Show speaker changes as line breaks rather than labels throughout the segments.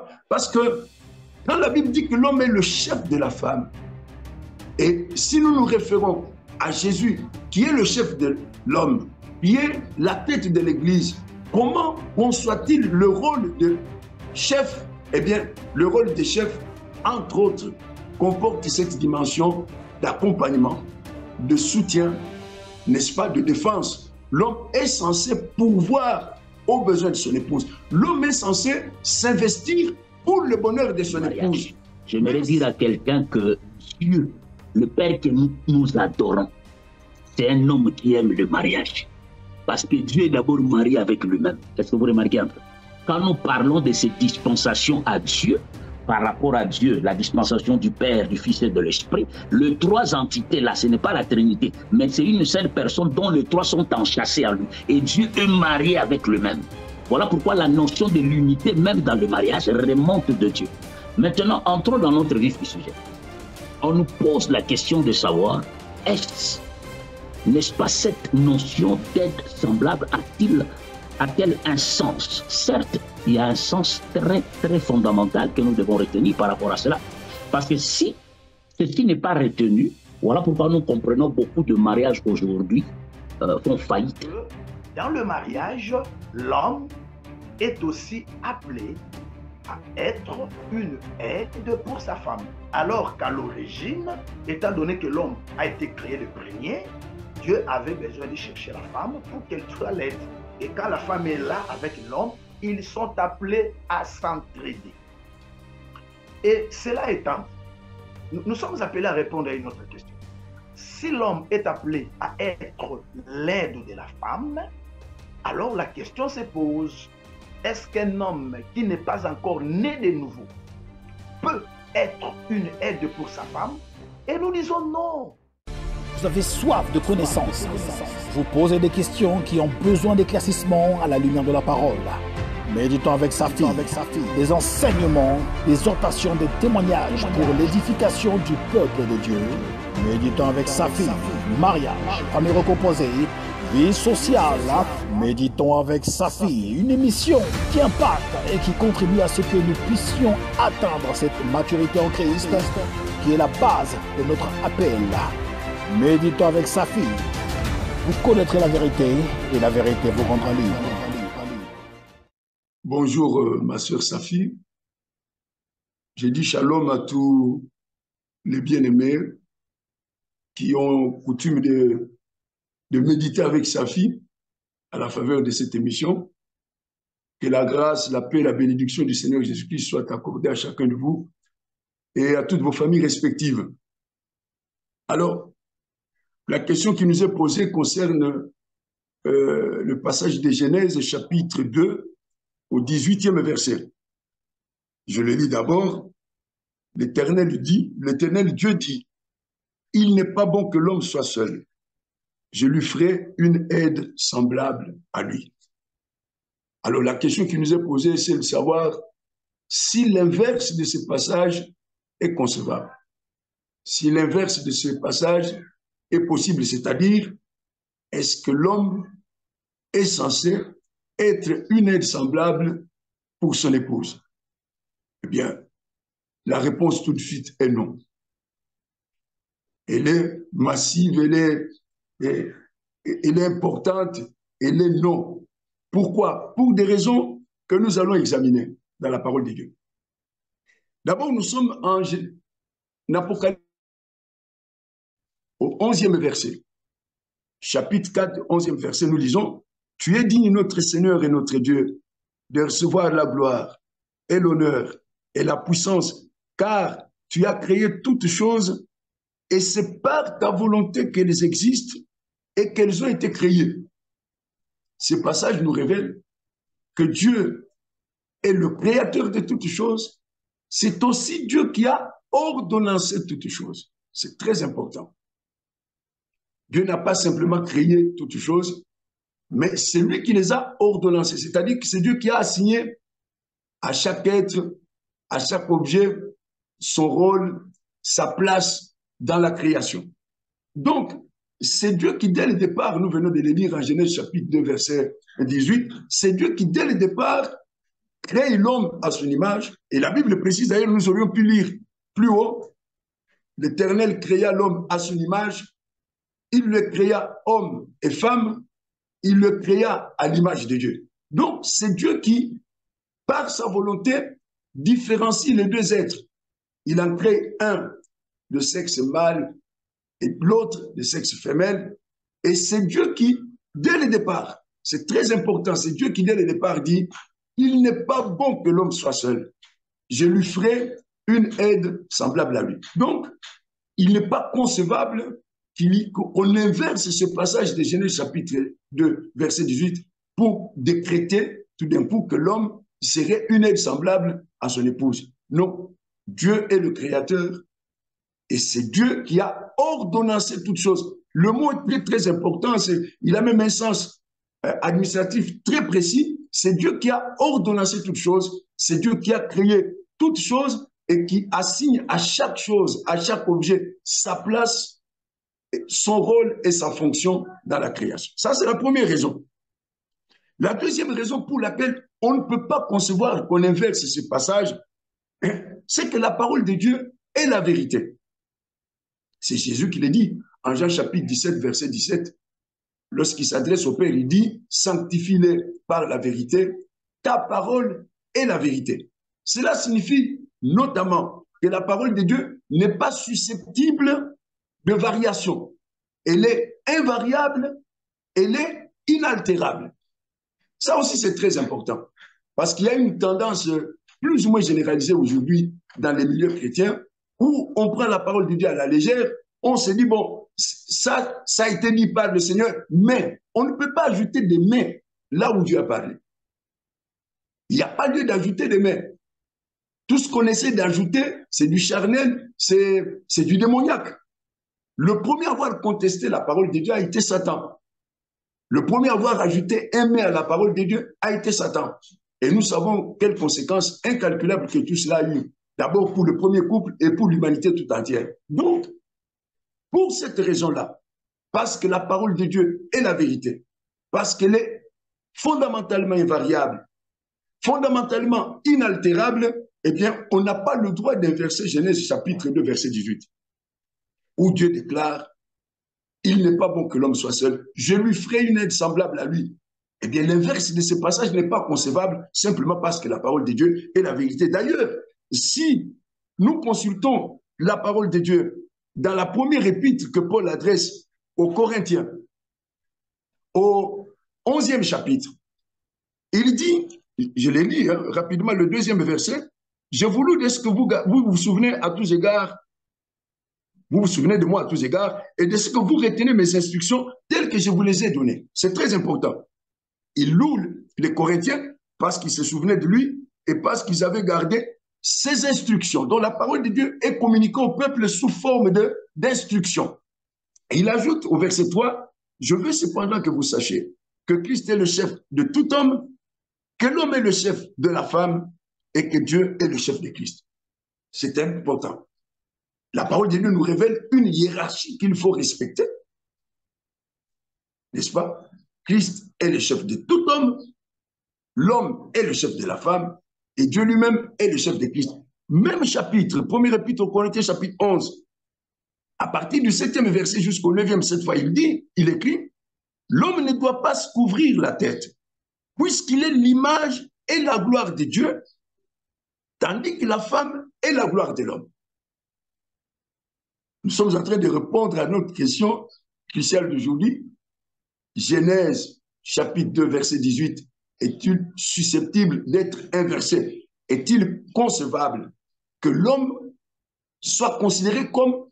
Pourquoi? Parce que quand la Bible dit que l'homme est le chef de la femme, et si nous nous référons à Jésus, qui est le chef de l'homme, qui est la tête de l'Église, comment conçoit-il le rôle de chef? Eh bien, le rôle de chef, entre autres, comporte cette dimension d'accompagnement, de soutien, n'est-ce pas, de défense. L'homme est censé pourvoir aux besoins de son épouse. L'homme est censé s'investir pour le bonheur de son épouse.
J'aimerais dire à quelqu'un que Dieu, le Père que nous adorons, c'est un homme qui aime le mariage. Parce que Dieu est d'abord marié avec lui-même. Est-ce que vous remarquez un peu? Quand nous parlons de ces dispensations à Dieu, par rapport à Dieu, la dispensation du Père, du Fils et de l'Esprit, les trois entités là, ce n'est pas la Trinité, mais c'est une seule personne dont les trois sont enchâssés à lui. Et Dieu est marié avec lui-même. Voilà pourquoi la notion de l'unité, même dans le mariage, remonte de Dieu. Maintenant, entrons dans notre vif du sujet. On nous pose la question de savoir, n'est-ce pas cette notion d'aide semblable a-t-elle un sens? Certes, il y a un sens très fondamental que nous devons retenir par rapport à cela. Parce que si ceci n'est pas retenu, voilà pourquoi nous comprenons beaucoup de mariages aujourd'hui font faillite.
Dans le mariage, l'homme est aussi appelé à être une aide pour sa femme. Alors qu'à l'origine, étant donné que l'homme a été créé le premier, Dieu avait besoin de chercher la femme pour qu'elle soit l'aide. Et quand la femme est là avec l'homme, ils sont appelés à s'entraider. Et cela étant, nous sommes appelés à répondre à une autre question. Si l'homme est appelé à être l'aide de la femme, alors la question se pose, est-ce qu'un homme qui n'est pas encore né de nouveau peut être une aide pour sa femme? Et nous disons non.
Vous avez soif de connaissances. Vous posez des questions qui ont besoin d'éclaircissement à la lumière de la parole. Méditons avec sa fille, des enseignements, des exhortations, des témoignages pour l'édification du peuple de Dieu. Méditons avec sa fille, mariage, famille recomposée, vie sociale. Méditons avec sa fille, une émission qui impacte et qui contribue à ce que nous puissions atteindre cette maturité en Christ, qui est la base de notre appel. Méditons avec sa fille. Vous connaîtrez la vérité et la vérité vous rendra libre.
Bonjour ma sœur Safi. J'ai dit shalom à tous les bien-aimés qui ont coutume de méditer avec Safi à la faveur de cette émission. Que la grâce, la paix, la bénédiction du Seigneur Jésus-Christ soient accordées à chacun de vous et à toutes vos familles respectives. Alors, la question qui nous est posée concerne le passage de Genèse, chapitre 2, au 18e verset. Je le lis d'abord. L'Éternel Dieu dit, « Il n'est pas bon que l'homme soit seul. Je lui ferai une aide semblable à lui. » Alors la question qui nous est posée, c'est de savoir si l'inverse de ce passage est concevable. Si l'inverse de ce passage est possible, c'est-à-dire, est-ce que l'homme est censé être une aide semblable pour son épouse? Eh bien, la réponse tout de suite est non. Elle est massive, elle est importante, elle est non. Pourquoi? Pour des raisons que nous allons examiner dans la parole de Dieu. D'abord, nous sommes en Apocalypse, au 11e verset. Chapitre 4, 11e verset, nous lisons, « Tu es digne, notre Seigneur et notre Dieu, de recevoir la gloire et l'honneur et la puissance, car tu as créé toutes choses et c'est par ta volonté qu'elles existent et qu'elles ont été créées. » Ce passage nous révèle que Dieu est le créateur de toutes choses. C'est aussi Dieu qui a ordonnancé toutes choses. C'est très important. Dieu n'a pas simplement créé toutes choses, mais c'est lui qui les a ordonnancées. C'est-à-dire que c'est Dieu qui a assigné à chaque être, à chaque objet, son rôle, sa place dans la création. Donc, c'est Dieu qui, dès le départ, nous venons de le lire en Genèse chapitre 2, verset 18, c'est Dieu qui, dès le départ, crée l'homme à son image, et la Bible précise, d'ailleurs, nous aurions pu lire plus haut, l'Éternel créa l'homme à son image, il le créa homme et femme, il le créa à l'image de Dieu. Donc, c'est Dieu qui, par sa volonté, différencie les deux êtres. Il en crée un de sexe mâle et l'autre de sexe femelle. Et c'est Dieu qui, dès le départ, c'est très important, c'est Dieu qui, dès le départ, dit « Il n'est pas bon que l'homme soit seul. Je lui ferai une aide semblable à lui. » Donc, il n'est pas concevable qu'on inverse ce passage de Genèse chapitre 2, verset 18, pour décréter tout d'un coup que l'homme serait une aide semblable à son épouse. Non, Dieu est le créateur et c'est Dieu qui a ordonnancé toutes choses. Le mot est très important, il a même un sens administratif très précis. C'est Dieu qui a ordonnancé toutes choses, c'est Dieu qui a créé toutes choses et qui assigne à chaque chose, à chaque objet, sa place, son rôle et sa fonction dans la création. Ça, c'est la première raison. La deuxième raison pour laquelle on ne peut pas concevoir qu'on inverse ce passage, c'est que la parole de Dieu est la vérité. C'est Jésus qui le dit en Jean chapitre 17, verset 17. Lorsqu'il s'adresse au Père, il dit « Sanctifie-les par la vérité, ta parole est la vérité ». Cela signifie notamment que la parole de Dieu n'est pas susceptible de variation. Elle est invariable, elle est inaltérable. Ça aussi, c'est très important. Parce qu'il y a une tendance plus ou moins généralisée aujourd'hui dans les milieux chrétiens où on prend la parole de Dieu à la légère, on se dit, bon, ça a été dit par le Seigneur, mais on ne peut pas ajouter des mais là où Dieu a parlé. Il n'y a pas lieu d'ajouter des mais. Tout ce qu'on essaie d'ajouter, c'est du charnel, c'est du démoniaque. Le premier à avoir contesté la parole de Dieu a été Satan. Le premier à avoir ajouté un mais à la parole de Dieu a été Satan. Et nous savons quelles conséquences incalculables que tout cela a eu. D'abord pour le premier couple et pour l'humanité tout entière. Donc, pour cette raison-là, parce que la parole de Dieu est la vérité, parce qu'elle est fondamentalement invariable, fondamentalement inaltérable, eh bien, on n'a pas le droit d'inverser Genèse chapitre 2, verset 18, où Dieu déclare « Il n'est pas bon que l'homme soit seul, je lui ferai une aide semblable à lui ». Eh bien, l'inverse de ce passage n'est pas concevable simplement parce que la parole de Dieu est la vérité. D'ailleurs, si nous consultons la parole de Dieu dans la première épître que Paul adresse aux Corinthiens, au 11e chapitre, il dit, je l'ai lu rapidement, le 2e verset, « J'ai voulu de ce que vous souvenez à tous égards, vous vous souvenez de moi à tous égards, et de ce que vous retenez mes instructions telles que je vous les ai données. » C'est très important. Il loue les Corinthiens parce qu'ils se souvenaient de lui et parce qu'ils avaient gardé ses instructions, dont la parole de Dieu est communiquée au peuple sous forme d'instructions. Il ajoute au verset 3, « Je veux cependant que vous sachiez que Christ est le chef de tout homme, que l'homme est le chef de la femme et que Dieu est le chef de Christ. » C'est important. La parole de Dieu nous révèle une hiérarchie qu'il faut respecter. N'est-ce pas? Christ est le chef de tout homme, l'homme est le chef de la femme, et Dieu lui-même est le chef de Christ. Même chapitre, premier épître aux Corinthiens, chapitre 11, à partir du 7e verset jusqu'au 9e, cette fois, il écrit, « L'homme ne doit pas se couvrir la tête, puisqu'il est l'image et la gloire de Dieu, tandis que la femme est la gloire de l'homme. » Nous sommes en train de répondre à notre question cruciale d'aujourd'hui. Genèse, chapitre 2, verset 18, est-il susceptible d'être inversé? Est-il concevable que l'homme soit considéré comme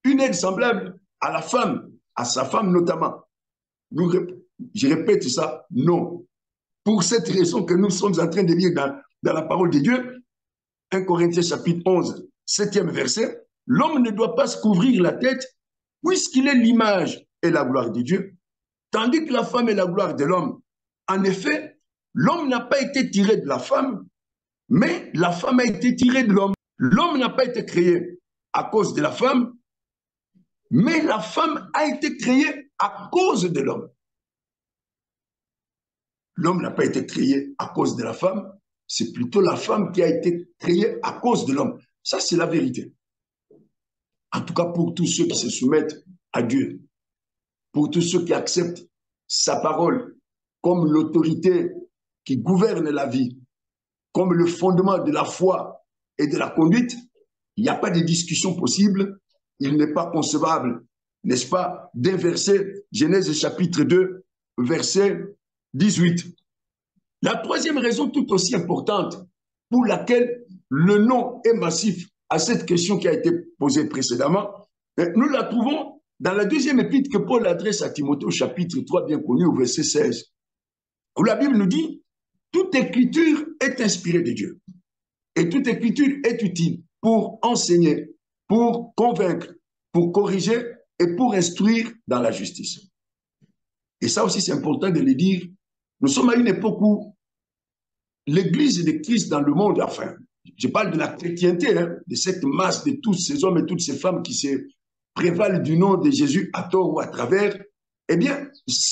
une aide semblable à la femme, à sa femme notamment? Je répète ça, non. Pour cette raison que nous sommes en train de lire dans la parole de Dieu, 1 Corinthiens chapitre 11, 7e verset, l'homme ne doit pas se couvrir la tête puisqu'il est l'image et la gloire de Dieu, tandis que la femme est la gloire de l'homme. En effet, l'homme n'a pas été tiré de la femme, mais la femme a été tirée de l'homme. L'homme n'a pas été créé à cause de la femme, mais la femme a été créée à cause de l'homme. L'homme n'a pas été créé à cause de la femme, c'est plutôt la femme qui a été créée à cause de l'homme. Ça, c'est la vérité. En tout cas, pour tous ceux qui se soumettent à Dieu, pour tous ceux qui acceptent sa parole comme l'autorité qui gouverne la vie, comme le fondement de la foi et de la conduite, il n'y a pas de discussion possible. Il n'est pas concevable, n'est-ce pas, d'inverser Genèse chapitre 2, verset 18. La troisième raison tout aussi importante pour laquelle le non est massif à cette question qui a été posée précédemment, nous la trouvons dans la deuxième épître que Paul adresse à Timothée au chapitre 3, bien connu, au verset 16, où la Bible nous dit « Toute écriture est inspirée de Dieu et toute écriture est utile pour enseigner, pour convaincre, pour corriger et pour instruire dans la justice. » Et ça aussi, c'est important de le dire. Nous sommes à une époque où l'Église de Christ dans le monde, enfin, je parle de la chrétienté, hein, de cette masse de tous ces hommes et toutes ces femmes qui se prévalent du nom de Jésus à tort ou à travers, eh bien,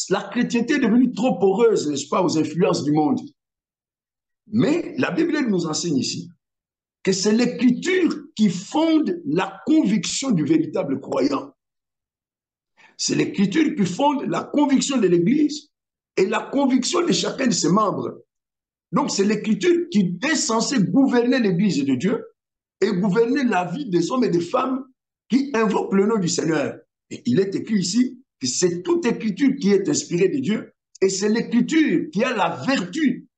la chrétienté est devenue trop poreuse, n'est-ce pas, aux influences du monde. Mais la Bible nous enseigne ici que c'est l'Écriture qui fonde la conviction du véritable croyant. C'est l'Écriture qui fonde la conviction de l'Église et la conviction de chacun de ses membres. Donc, c'est l'Écriture qui est censée gouverner l'Église de Dieu et gouverner la vie des hommes et des femmes qui invoquent le nom du Seigneur. Et il est écrit ici que c'est toute Écriture qui est inspirée de Dieu et c'est l'Écriture qui a la vertu,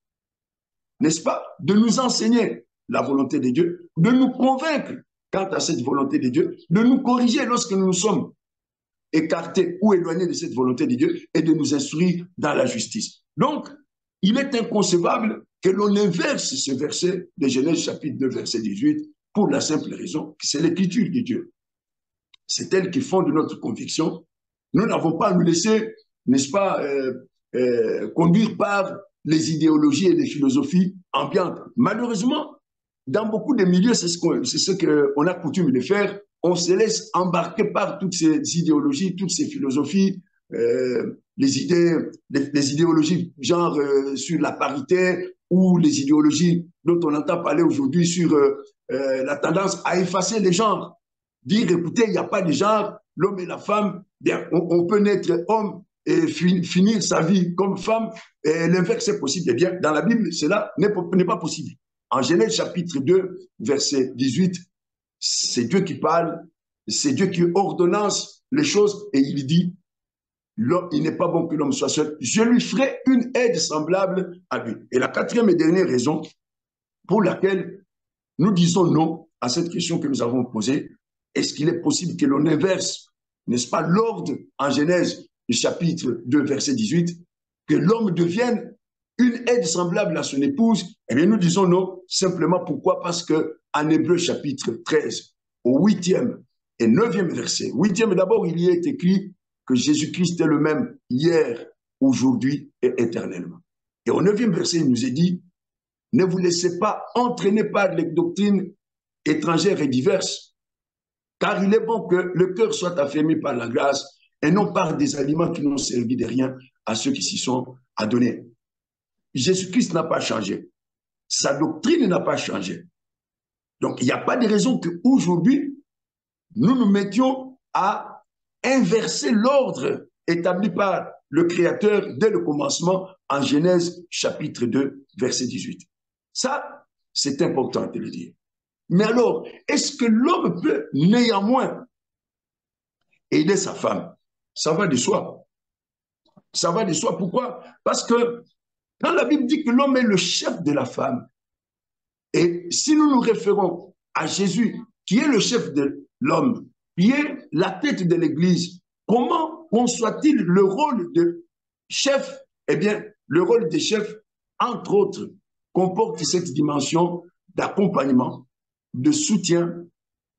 n'est-ce pas, de nous enseigner la volonté de Dieu, de nous convaincre quant à cette volonté de Dieu, de nous corriger lorsque nous nous sommes écartés ou éloignés de cette volonté de Dieu et de nous instruire dans la justice. Donc, il est inconcevable que l'on inverse ce verset de Genèse chapitre 2, verset 18, pour la simple raison que c'est l'Écriture de Dieu. C'est elle qui fonde notre conviction. Nous n'avons pas à nous laisser, n'est-ce pas, conduire par les idéologies et les philosophies ambiantes. Malheureusement, dans beaucoup de milieux, c'est ce qu'on a coutume de faire. On se laisse embarquer par toutes ces idéologies, toutes ces philosophies, les idéologies genre sur la parité ou les idéologies dont on entend parler aujourd'hui sur la tendance à effacer les genres. Dire, écoutez, il n'y a pas de genre, l'homme et la femme, bien, on peut naître homme et finir sa vie comme femme, et l'inverse est possible. Eh bien, dans la Bible, cela n'est pas possible. En Genèse chapitre 2, verset 18, c'est Dieu qui parle, c'est Dieu qui ordonnance les choses, et il dit, il n'est pas bon que l'homme soit seul, je lui ferai une aide semblable à lui. Et la quatrième et dernière raison pour laquelle nous disons non à cette question que nous avons posée, est-ce qu'il est possible que l'on inverse, n'est-ce pas, l'ordre en Genèse du chapitre 2, verset 18, que l'homme devienne une aide semblable à son épouse? Eh bien, nous disons non, simplement pourquoi? Parce que en Hébreu chapitre 13, au 8e et 9e verset, 8e d'abord, il y est écrit que Jésus-Christ est le même hier, aujourd'hui et éternellement. Et au 9e verset, il nous est dit, ne vous laissez pas entraîner par les doctrines étrangères et diverses, car il est bon que le cœur soit affermi par la grâce et non par des aliments qui n'ont servi de rien à ceux qui s'y sont adonnés. Jésus-Christ n'a pas changé. Sa doctrine n'a pas changé. Donc, il n'y a pas de raison qu'aujourd'hui, nous nous mettions à inverser l'ordre établi par le Créateur dès le commencement en Genèse chapitre 2, verset 18. Ça, c'est important de le dire. Mais alors, est-ce que l'homme peut néanmoins aider sa femme? Ça va de soi. Ça va de soi. Pourquoi? Parce que quand la Bible dit que l'homme est le chef de la femme, et si nous nous référons à Jésus, qui est le chef de l'homme, qui est la tête de l'Église, comment conçoit-il le rôle de chef? Eh bien, le rôle de chef, entre autres, comporte cette dimension d'accompagnement, de soutien,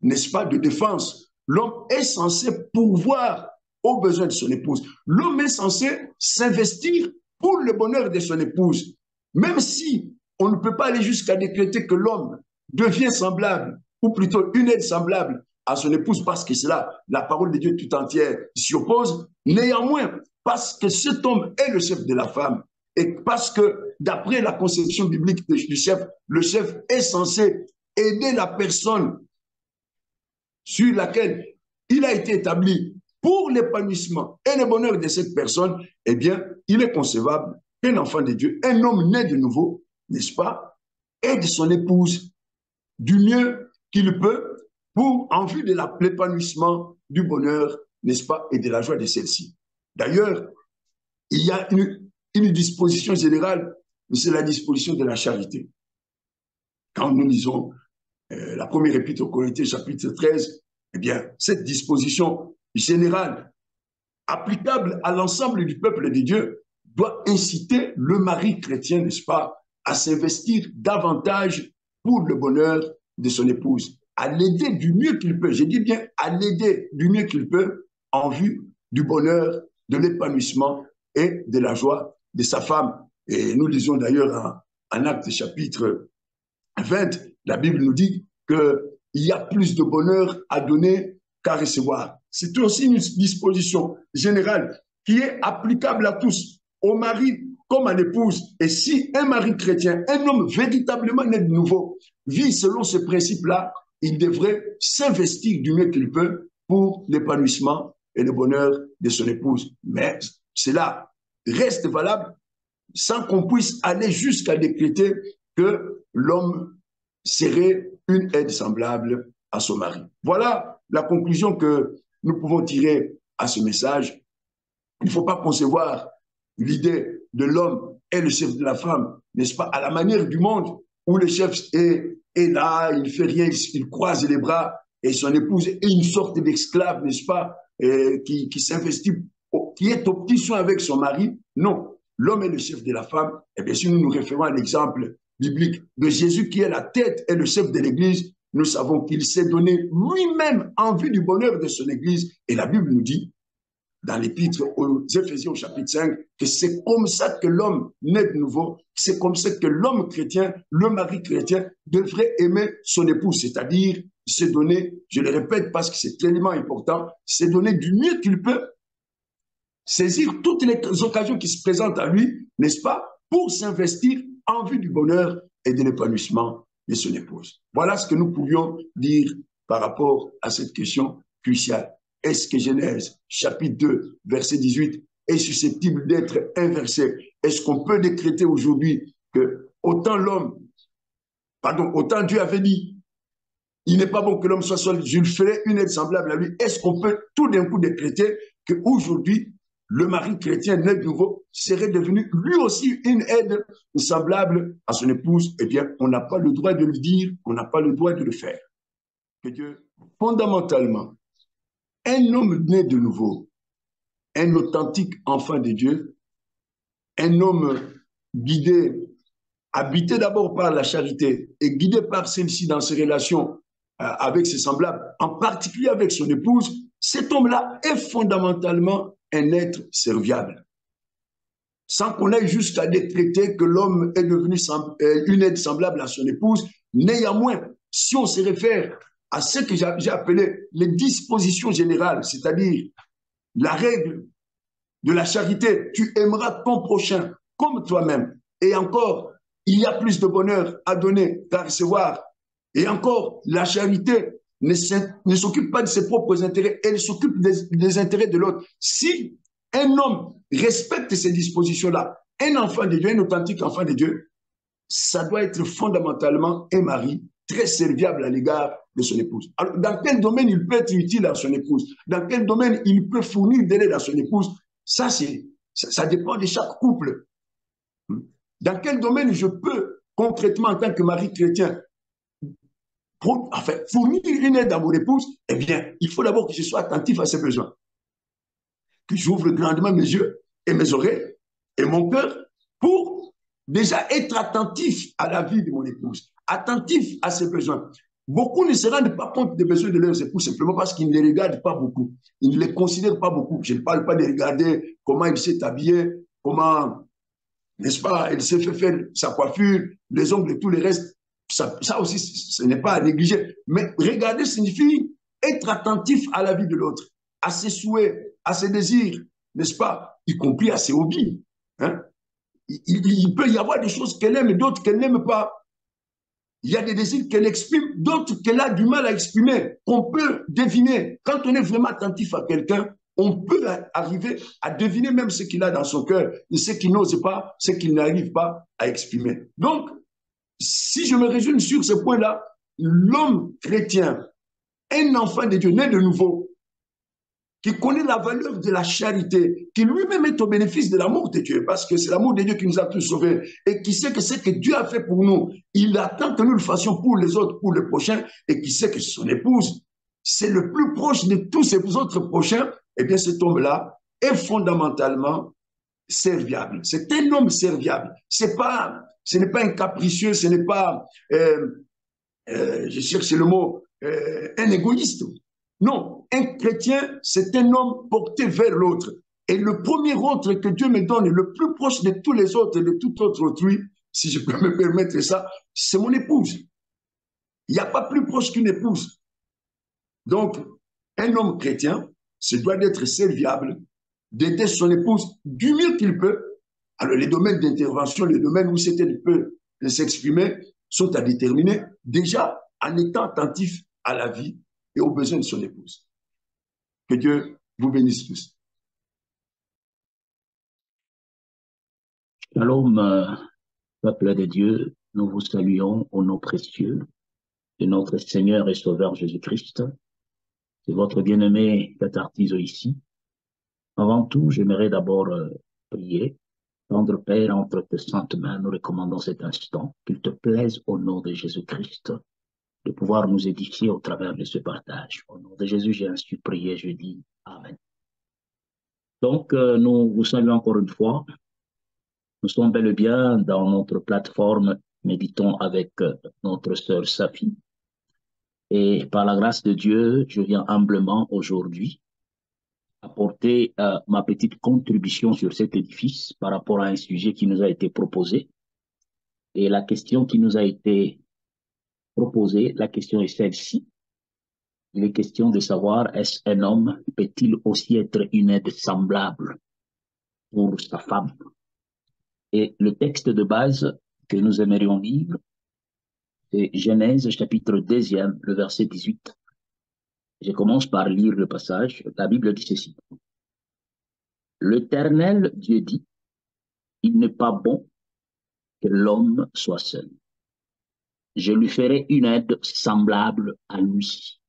n'est-ce pas, de défense. L'homme est censé pourvoir aux besoins de son épouse. L'homme est censé s'investir pour le bonheur de son épouse. Même si on ne peut pas aller jusqu'à décréter que l'homme devient semblable, ou plutôt une aide semblable à son épouse, parce que c'est là la parole de Dieu tout entière s'y oppose, néanmoins, parce que cet homme est le chef de la femme, et parce que d'après la conception biblique du chef, le chef est censé aider la personne sur laquelle il a été établi pour l'épanouissement et le bonheur de cette personne. Eh bien, il est concevable qu'un enfant de Dieu, un homme né de nouveau, n'est-ce pas, aide son épouse du mieux qu'il peut en vue de l'épanouissement, du bonheur, n'est-ce pas, et de la joie de celle-ci. D'ailleurs, il y a une disposition générale, c'est la disposition de la charité. Quand nous lisons la première épître aux Corinthiens, chapitre 13, eh bien, cette disposition générale, applicable à l'ensemble du peuple de Dieu, doit inciter le mari chrétien, n'est-ce pas, à s'investir davantage pour le bonheur de son épouse, à l'aider du mieux qu'il peut, je dis bien à l'aider du mieux qu'il peut en vue du bonheur, de l'épanouissement et de la joie de sa femme. Et nous lisons d'ailleurs en Actes chapitre 20, la Bible nous dit qu'il y a plus de bonheur à donner qu'à recevoir. C'est aussi une disposition générale qui est applicable à tous, au mari comme à l'épouse. Et si un mari chrétien, un homme véritablement né de nouveau, vit selon ce principe-là, il devrait s'investir du mieux qu'il peut pour l'épanouissement et le bonheur de son épouse. Mais cela reste valable sans qu'on puisse aller jusqu'à décréter que l'homme serait une aide semblable à son mari. Voilà la conclusion que nous pouvons tirer à ce message. Il ne faut pas concevoir l'idée de l'homme et le chef de la femme, n'est-ce pas, à la manière du monde où le chef est là, il ne fait rien, il croise les bras et son épouse est une sorte d'esclave, n'est-ce pas, qui s'investit, qui est au petit soin avec son mari. Non, l'homme est le chef de la femme. Et bien sûr, nous nous référons à l'exemple biblique de Jésus qui est la tête et le chef de l'Église. Nous savons qu'il s'est donné lui-même en vue du bonheur de son Église. Et la Bible nous dit, dans l'épître aux Éphésiens au chapitre 5, que c'est comme ça que l'homme naît de nouveau, c'est comme ça que l'homme chrétien, le mari chrétien, devrait aimer son épouse, c'est-à-dire se donner, je le répète parce que c'est tellement important, se donner du mieux qu'il peut, saisir toutes les occasions qui se présentent à lui, n'est-ce pas, pour s'investir en vue du bonheur et de l'épanouissement de son épouse. Voilà ce que nous pouvions dire par rapport à cette question cruciale. Est-ce que Genèse, chapitre 2, verset 18, est susceptible d'être inversé? Est-ce qu'on peut décréter aujourd'hui que autant Dieu avait dit, il n'est pas bon que l'homme soit seul, je lui ferai une aide semblable à lui. Est-ce qu'on peut tout d'un coup décréter qu'aujourd'hui, le mari chrétien né de nouveau serait devenu lui aussi une aide semblable à son épouse? Eh bien, on n'a pas le droit de le dire, on n'a pas le droit de le faire. Que Dieu, fondamentalement, un homme né de nouveau, un authentique enfant de Dieu, un homme guidé, habité d'abord par la charité et guidé par celle-ci dans ses relations avec ses semblables, en particulier avec son épouse, cet homme-là est fondamentalement un être serviable. Sans qu'on aille jusqu'à décréter que l'homme est devenu une aide semblable à son épouse, néanmoins, si on se réfère à ce que j'ai appelé les dispositions générales, c'est-à-dire la règle de la charité, tu aimeras ton prochain comme toi-même. Et encore, il y a plus de bonheur à donner qu'à recevoir. Et encore, la charité ne s'occupe pas de ses propres intérêts, elle s'occupe des intérêts de l'autre. Si un homme respecte ces dispositions-là, un enfant de Dieu, un authentique enfant de Dieu, ça doit être fondamentalement un mari très serviable à l'égard de son épouse. Alors, dans quel domaine il peut être utile à son épouse? Dans quel domaine il peut fournir de l'aide à son épouse? Ça dépend de chaque couple. Dans quel domaine je peux, concrètement, en tant que mari chrétien, fournir une aide à mon épouse? Eh bien, il faut d'abord que je sois attentif à ses besoins. Que j'ouvre grandement mes yeux et mes oreilles et mon cœur pour déjà être attentif à la vie de mon épouse, attentif à ses besoins. Beaucoup ne se rendent pas compte des besoins de leurs époux simplement parce qu'ils ne les regardent pas beaucoup. Ils ne les considèrent pas beaucoup. Je ne parle pas de regarder comment il s'est habillé, comment, n'est-ce pas, il s'est fait faire sa coiffure, les ongles et tout le reste. Ça aussi, ce n'est pas à négliger. Mais regarder signifie être attentif à la vie de l'autre, à ses souhaits, à ses désirs, n'est-ce pas, y compris à ses hobbies. Hein? il peut y avoir des choses qu'elle aime et d'autres qu'elle n'aime pas. Il y a des désirs qu'elle exprime, d'autres qu'elle a du mal à exprimer, qu'on peut deviner. Quand on est vraiment attentif à quelqu'un, on peut arriver à deviner même ce qu'il a dans son cœur, et ce qu'il n'ose pas, ce qu'il n'arrive pas à exprimer. Donc, si je me résume sur ce point-là, l'homme chrétien, un enfant de Dieu, né de nouveau, qui connaît la valeur de la charité, qui lui-même est au bénéfice de l'amour de Dieu, parce que c'est l'amour de Dieu qui nous a tous sauvés, et qui sait que ce que Dieu a fait pour nous, il attend que nous le fassions pour les autres, pour le prochain, et qui sait que son épouse, c'est le plus proche de tous ses autres prochains, eh bien cet homme-là est fondamentalement serviable. C'est un homme serviable. Ce n'est pas un capricieux, ce n'est pas, je cherche le mot, un égoïste. Non, un chrétien, c'est un homme porté vers l'autre. Et le premier autre que Dieu me donne, le plus proche de tous les autres et de tout autre autrui, si je peux me permettre ça, c'est mon épouse. Il n'y a pas plus proche qu'une épouse. Donc, un homme chrétien se doit d'être serviable, d'aider son épouse du mieux qu'il peut. Alors, les domaines d'intervention, les domaines où il peut s'exprimer sont à déterminer déjà en étant attentif à la vie et aux besoins de son épouse. Que Dieu vous bénisse tous.
Shalom, peuple de Dieu, nous vous saluons au nom précieux de notre Seigneur et Sauveur Jésus-Christ. C'est votre bien-aimé Katartizo ici. Avant tout, j'aimerais d'abord prier. Tendre Père, entre tes saintes mains, nous recommandons cet instant, qu'il te plaise au nom de Jésus-Christ de pouvoir nous édifier au travers de ce partage. Au nom de Jésus, j'ai ainsi prié, je dis Amen. Donc, nous vous saluons encore une fois. Nous sommes bel et bien dans notre plateforme Méditons avec notre sœur Safi. Et par la grâce de Dieu, je viens humblement aujourd'hui apporter ma petite contribution sur cet édifice par rapport à un sujet qui nous a été proposé. Et la question qui nous a été proposée, la question est celle-ci. Il est question de savoir, est-ce un homme peut-il aussi être une aide semblable pour sa femme? Et le texte de base que nous aimerions lire, c'est Genèse chapitre 2, le verset 18. Je commence par lire le passage. La Bible dit ceci. L'Éternel Dieu dit, il n'est pas bon que l'homme soit seul. Je lui ferai une aide semblable à lui.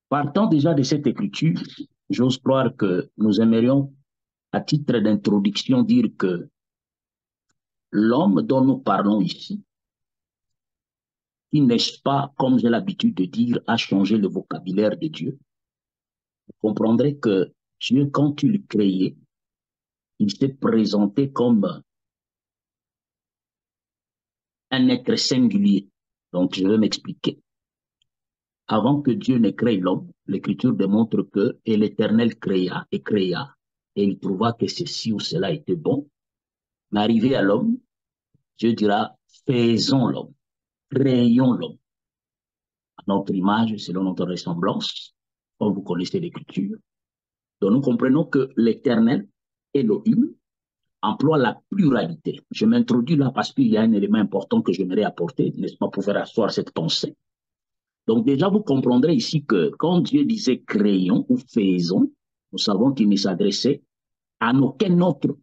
Partant déjà de cette écriture, j'ose croire que nous aimerions, à titre d'introduction, dire que l'homme dont nous parlons ici, qui n'est pas, comme j'ai l'habitude de dire, a changé le vocabulaire de Dieu, vous comprendrez que Dieu, quand il le créait, il s'est présenté comme un être singulier. Donc, je vais m'expliquer. Avant que Dieu ne crée l'homme, l'Écriture démontre que l'Éternel créa, et il trouva que ceci ou cela était bon. Mais arrivé à l'homme, Dieu dira, faisons l'homme, créons l'homme. À notre image, selon notre ressemblance, comme vous connaissez l'Écriture. Donc nous comprenons que l'Éternel, Elohim, emploie la pluralité. Je m'introduis là parce qu'il y a un élément important que j'aimerais apporter, n'est-ce pas, pour faire asseoir cette pensée. Donc déjà, vous comprendrez ici que quand Dieu disait créons ou faisons, nous savons qu'il ne s'adressait à aucune autre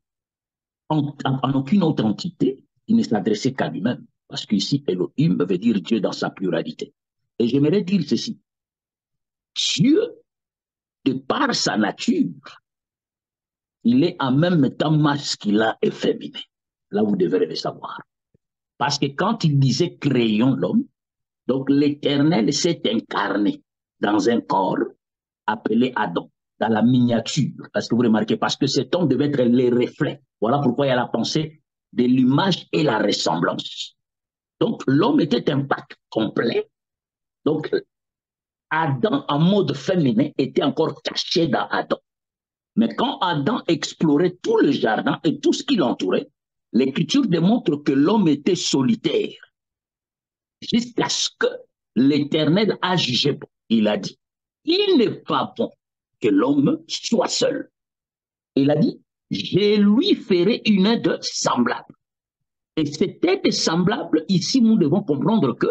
entité, il ne s'adressait qu'à lui-même. Parce qu'ici, Elohim veut dire Dieu dans sa pluralité. Et j'aimerais dire ceci. Dieu, de par sa nature, il est en même temps masculin et féminin. Là, vous devez le savoir. Parce que quand il disait créons l'homme, donc l'Éternel s'est incarné dans un corps appelé Adam, dans la miniature. Parce que vous remarquez, parce que cet homme devait être les reflets. Voilà pourquoi il y a la pensée de l'image et la ressemblance. Donc l'homme était un pacte complet. Donc Adam en mode féminin était encore caché dans Adam. Mais quand Adam explorait tout le jardin et tout ce qui l'entourait, l'Écriture démontre que l'homme était solitaire. Jusqu'à ce que l'Éternel a jugé bon. Il a dit, il n'est pas bon que l'homme soit seul. Il a dit, je lui ferai une aide semblable. Et cette aide semblable, ici, nous devons comprendre que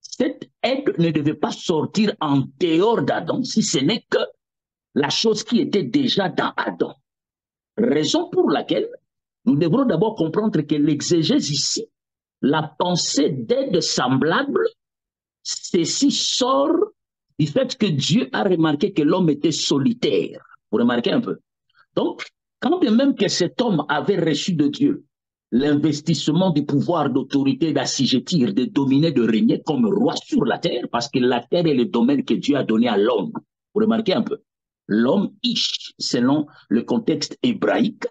cette aide ne devait pas sortir en dehors d'Adam, si ce n'est que la chose qui était déjà dans Adam. Raison pour laquelle nous devrons d'abord comprendre que l'exégèse ici, la pensée d'aide semblable, ceci sort du fait que Dieu a remarqué que l'homme était solitaire. Vous remarquez un peu. Donc, quand bien même que cet homme avait reçu de Dieu l'investissement du pouvoir d'autorité, d'assujettir, de dominer, de régner comme roi sur la terre, parce que la terre est le domaine que Dieu a donné à l'homme. Vous remarquez un peu. L'homme Ish, selon le contexte hébraïque,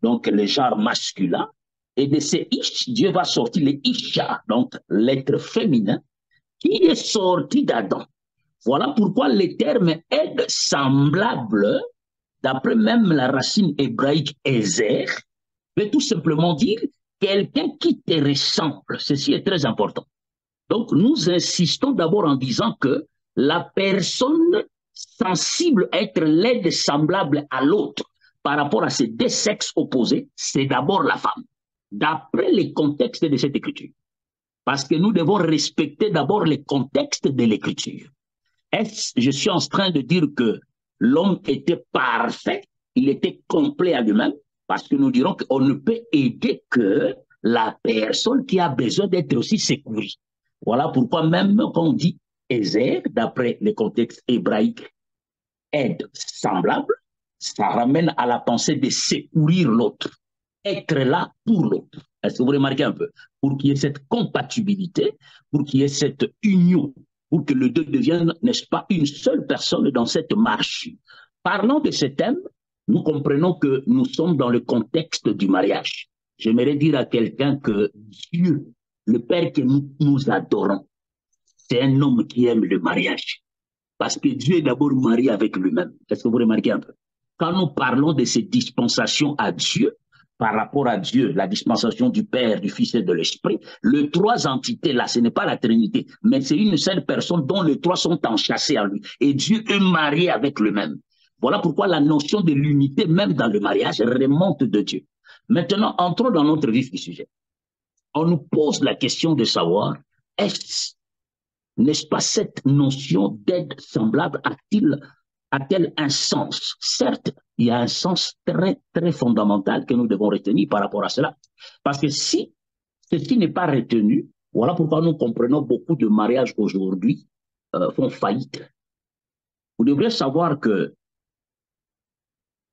donc le genre masculin, et de ces Ish, Dieu va sortir les Isha, donc l'être féminin, qui est sorti d'Adam. Voilà pourquoi le terme aide semblable, d'après même la racine hébraïque Ezer, veut tout simplement dire quelqu'un qui te ressemble. Ceci est très important. Donc, nous insistons d'abord en disant que la personne sensible à être l'aide semblable à l'autre par rapport à ces deux sexes opposés, c'est d'abord la femme, d'après les contextes de cette écriture. Parce que nous devons respecter d'abord les contextes de l'écriture. Je suis en train de dire que l'homme était parfait, il était complet à lui-même, parce que nous dirons qu'on ne peut aider que la personne qui a besoin d'être aussi secourue. Voilà pourquoi même quand on dit Ezer, d'après le contexte hébraïque, aide semblable, ça ramène à la pensée de secourir l'autre, être là pour l'autre. Est-ce que vous remarquez un peu? Pour qu'il y ait cette compatibilité, pour qu'il y ait cette union, pour que les deux deviennent, n'est-ce pas, une seule personne dans cette marche. Parlant de ce thème, nous comprenons que nous sommes dans le contexte du mariage. J'aimerais dire à quelqu'un que Dieu, le Père que nous adorons, c'est un homme qui aime le mariage. Parce que Dieu est d'abord marié avec lui-même. Est-ce que vous remarquez un peu? Quand nous parlons de ces dispensations à Dieu, par rapport à Dieu, la dispensation du Père, du Fils et de l'Esprit, les trois entités là, ce n'est pas la Trinité, mais c'est une seule personne dont les trois sont enchâssés en lui. Et Dieu est marié avec lui-même. Voilà pourquoi la notion de l'unité, même dans le mariage, remonte de Dieu. Maintenant, entrons dans notre vif du sujet. On nous pose la question de savoir, n'est-ce pas cette notion d'aide semblable a-t-elle un sens? Certes, il y a un sens très, très fondamental que nous devons retenir par rapport à cela. Parce que si ceci n'est pas retenu, voilà pourquoi nous comprenons beaucoup de mariages aujourd'hui font faillite. Vous devriez savoir que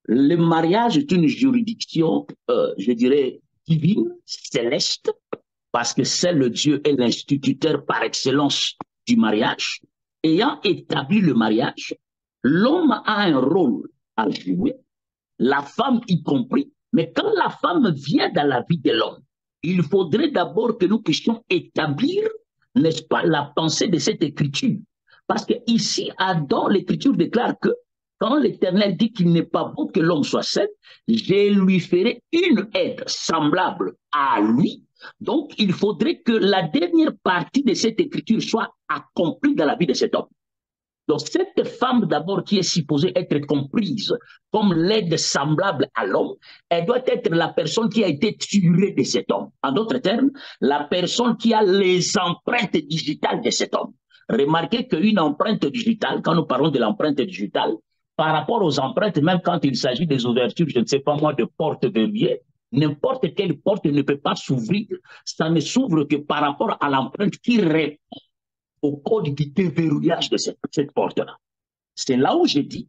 le mariage est une juridiction, je dirais, divine, céleste, parce que c'est le Dieu et l'instituteur par excellence du mariage. Ayant établi le mariage, l'homme a un rôle à jouer, la femme y compris, mais quand la femme vient dans la vie de l'homme, il faudrait d'abord que nous puissions établir, n'est-ce pas, la pensée de cette écriture. Parce que ici, Adam, l'écriture déclare que quand l'Éternel dit qu'il n'est pas bon que l'homme soit seul, je lui ferai une aide semblable à lui. Donc, il faudrait que la dernière partie de cette écriture soit accomplie dans la vie de cet homme. Donc, cette femme d'abord qui est supposée être comprise comme l'aide semblable à l'homme, elle doit être la personne qui a été tirée de cet homme. En d'autres termes, la personne qui a les empreintes digitales de cet homme. Remarquez qu'une empreinte digitale, quand nous parlons de l'empreinte digitale, par rapport aux empreintes, même quand il s'agit des ouvertures, je ne sais pas moi, de portes verrouillées, n'importe quelle porte ne peut pas s'ouvrir. Ça ne s'ouvre que par rapport à l'empreinte qui répond au code du déverrouillage de cette porte-là. C'est là où je dis,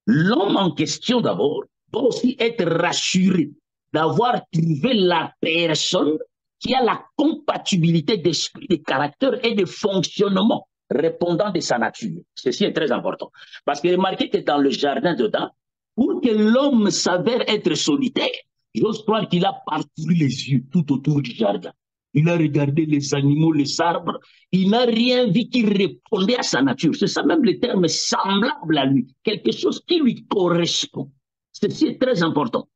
l'homme en question d'abord doit aussi être rassuré d'avoir trouvé la personne qui a la compatibilité d'esprit, de caractère et de fonctionnement répondant de sa nature. Ceci est très important. Parce que remarquez que dans le jardin dedans, pour que l'homme s'avère être solitaire, j'ose croire qu'il a parcouru les yeux tout autour du jardin. Il a regardé les animaux, les arbres. Il n'a rien vu qui répondait à sa nature. C'est ça même le terme semblable à lui. Quelque chose qui lui correspond. Ceci est très important.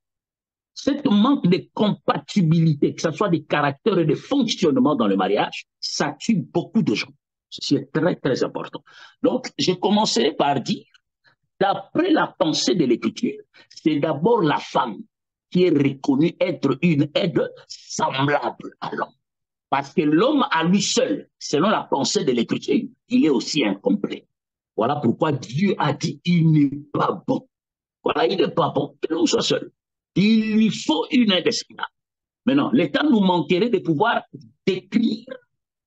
Cette manque de compatibilité, que ce soit des caractères et de fonctionnement dans le mariage, ça tue beaucoup de gens. Ceci est très, très important. Donc, j'ai commencé par dire, d'après la pensée de l'écriture, c'est d'abord la femme qui est reconnue être une aide semblable à l'homme. Parce que l'homme à lui seul, selon la pensée de l'Écriture, il est aussi incomplet. Voilà pourquoi Dieu a dit, il n'est pas bon. Voilà, il n'est pas bon que l'homme soit seul. Il lui faut une aide semblable. Maintenant, le temps nous manquerait de pouvoir décrire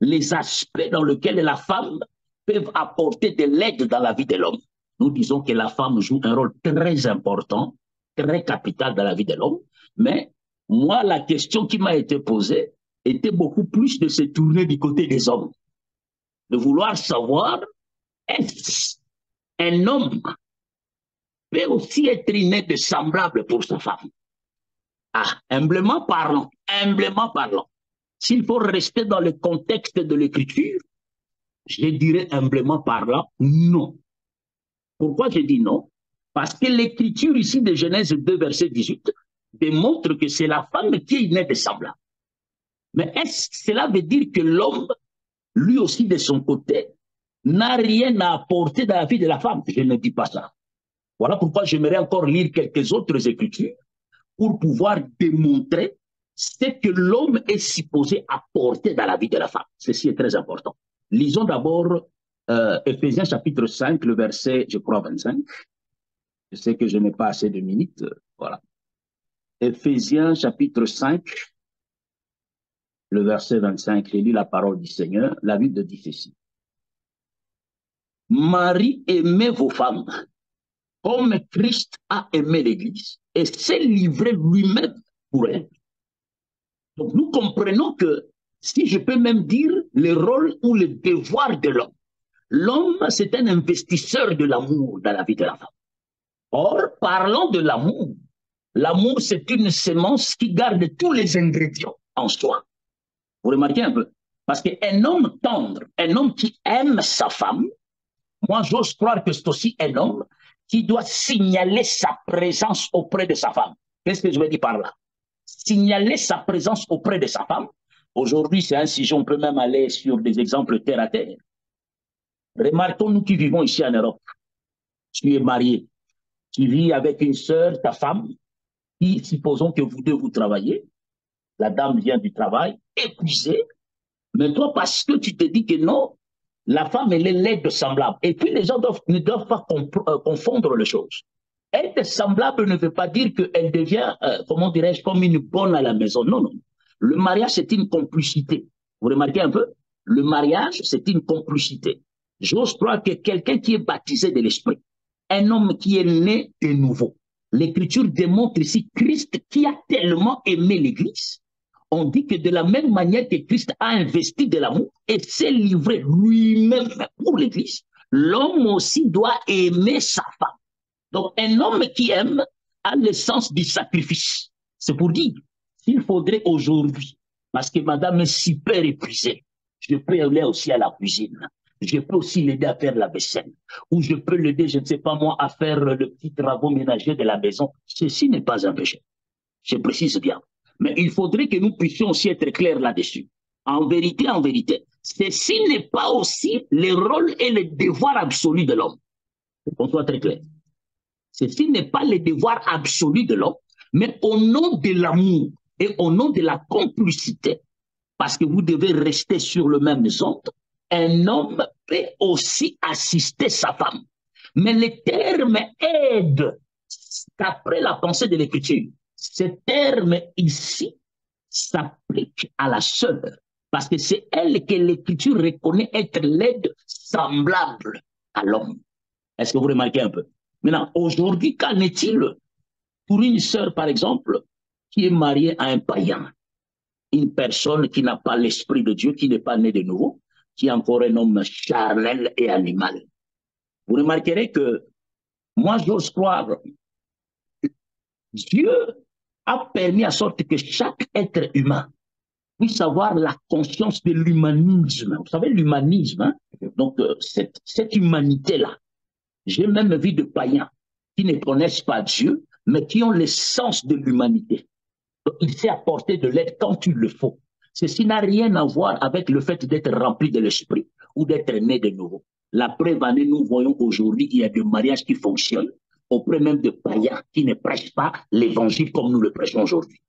les aspects dans lesquels la femme peut apporter de l'aide dans la vie de l'homme. Nous disons que la femme joue un rôle très important, très capital dans la vie de l'homme, mais moi, la question qui m'a été posée était beaucoup plus de se tourner du côté des hommes, de vouloir savoir, est-ce un homme peut aussi être une aide semblable pour sa femme? Ah, humblement parlant, s'il faut rester dans le contexte de l'écriture, je dirais humblement parlant, non. Pourquoi je dis non? Parce que l'écriture ici de Genèse 2, verset 18, démontre que c'est la femme qui est une aide semblable. Mais est-ce que cela veut dire que l'homme, lui aussi de son côté, n'a rien à apporter dans la vie de la femme? Je ne dis pas ça. Voilà pourquoi j'aimerais encore lire quelques autres écritures pour pouvoir démontrer ce que l'homme est supposé apporter dans la vie de la femme. Ceci est très important. Lisons d'abord Éphésiens chapitre 5, le verset, je crois, 25. Je sais que je n'ai pas assez de minutes. Voilà. Éphésiens chapitre 5, le verset 25. J'ai lu la parole du Seigneur. La Bible dit ceci. Marie, aimez vos femmes comme Christ a aimé l'Église et s'est livré lui-même pour elle. Donc nous comprenons que, si je peux même dire, le rôle ou le devoir de l'homme. L'homme, c'est un investisseur de l'amour dans la vie de la femme. Or, parlant de l'amour, l'amour, c'est une semence qui garde tous les ingrédients en soi. Vous remarquez un peu? Parce qu'un homme tendre, un homme qui aime sa femme, moi, j'ose croire que c'est aussi un homme qui doit signaler sa présence auprès de sa femme. Qu'est-ce que je veux dire par là? Signaler sa présence auprès de sa femme. Aujourd'hui, c'est un sujet, on peut même aller sur des exemples terre à terre. Remarquons, nous qui vivons ici en Europe, tu es marié, tu vis avec une sœur, ta femme, qui, supposons que vous deux vous travaillez, la dame vient du travail, épuisée, mais toi, parce que tu te dis que non, la femme, elle est l'aide semblable. Et puis, les gens ne doivent pas confondre les choses. Aide semblable ne veut pas dire qu'elle devient, comment dirais-je, comme une bonne à la maison. Non, non. Le mariage, c'est une complicité. Vous remarquez un peu? Le mariage, c'est une complicité. J'ose croire que quelqu'un qui est baptisé de l'Esprit, un homme qui est né de nouveau, l'Écriture démontre ici Christ qui a tellement aimé l'Église. On dit que de la même manière que Christ a investi de l'amour et s'est livré lui-même pour l'Église, l'homme aussi doit aimer sa femme. Donc, un homme qui aime a le sens du sacrifice. C'est pour dire, s'il faudrait aujourd'hui, parce que madame est super épuisée, je peux aller aussi à la cuisine. Je peux aussi l'aider à faire la vaisselle. Ou je peux l'aider, je ne sais pas moi, à faire le petit travaux ménager de la maison. Ceci n'est pas un péché. Je précise bien. Mais il faudrait que nous puissions aussi être clairs là-dessus. En vérité, ceci n'est pas aussi le rôle et le devoir absolu de l'homme. Qu'on soit très clair. Ceci n'est pas le devoir absolu de l'homme, mais au nom de l'amour et au nom de la complicité, parce que vous devez rester sur le même onde, un homme peut aussi assister sa femme. Mais le terme aide, d'après la pensée de l'Écriture, ce terme ici s'applique à la sœur, parce que c'est elle que l'Écriture reconnaît être l'aide semblable à l'homme. Est-ce que vous remarquez un peu? Maintenant, aujourd'hui, qu'en est-il pour une sœur, par exemple, qui est mariée à un païen, une personne qui n'a pas l'Esprit de Dieu, qui n'est pas née de nouveau, qui est encore un homme charnel et animal? Vous remarquerez que moi, j'ose croire, Dieu a permis à sorte que chaque être humain puisse avoir la conscience de l'humanisme. Vous savez, l'humanisme, hein? Donc cette humanité-là. J'ai même vu de païens qui ne connaissent pas Dieu, mais qui ont le sens de l'humanité. Il sait apporter de l'aide quand il le faut. Ceci n'a rien à voir avec le fait d'être rempli de l'esprit ou d'être né de nouveau. La preuve en est, nous voyons aujourd'hui qu'il y a des mariages qui fonctionnent, auprès même de païens qui ne prêchent pas l'évangile comme nous le prêchons aujourd'hui.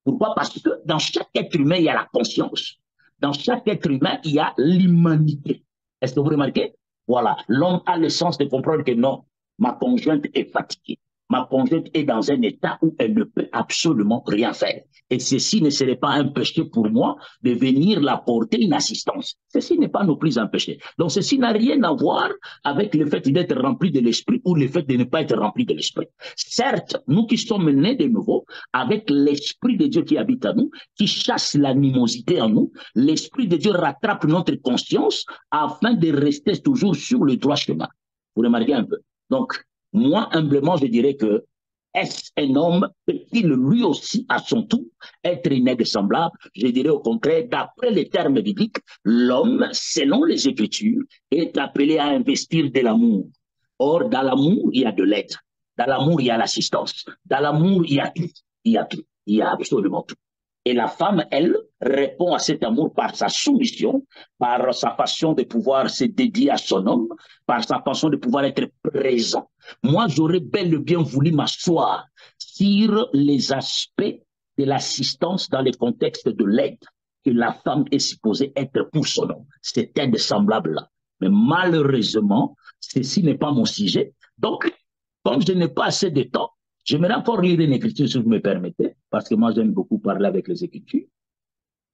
Pourquoi? Parce que dans chaque être humain, il y a la conscience. Dans chaque être humain, il y a l'humanité. Est-ce que vous remarquez? Voilà, l'homme a le sens de comprendre que non, ma conjointe est fatiguée. Ma conjointe est dans un état où elle ne peut absolument rien faire. Et ceci ne serait pas un péché pour moi de venir la porter une assistance. Ceci n'est pas non plus un péché. Donc ceci n'a rien à voir avec le fait d'être rempli de l'esprit ou le fait de ne pas être rempli de l'esprit. Certes, nous qui sommes nés de nouveau, avec l'esprit de Dieu qui habite en nous, qui chasse l'animosité en nous, l'esprit de Dieu rattrape notre conscience afin de rester toujours sur le droit chemin. Vous remarquez un peu. Donc, moi, humblement, je dirais que est-ce un homme peut-il lui aussi, à son tour, être un aigle semblable? Je dirais au contraire, d'après les termes bibliques, l'homme, selon les Écritures, est appelé à investir de l'amour. Or, dans l'amour, il y a de l'aide. Dans l'amour, il y a l'assistance. Dans l'amour, il y a tout. Il y a tout. Il y a absolument tout. Et la femme, elle, répond à cet amour par sa soumission, par sa façon de pouvoir se dédier à son homme, par sa façon de pouvoir être présent. Moi, j'aurais bel et bien voulu m'asseoir sur les aspects de l'assistance dans le contexte de l'aide que la femme est supposée être pour son homme. Cette aide semblable-là. Mais malheureusement, ceci n'est pas mon sujet. Donc, comme je n'ai pas assez de temps, j'aimerais encore lire une écriture, si vous me permettez, parce que moi, j'aime beaucoup parler avec les écritures.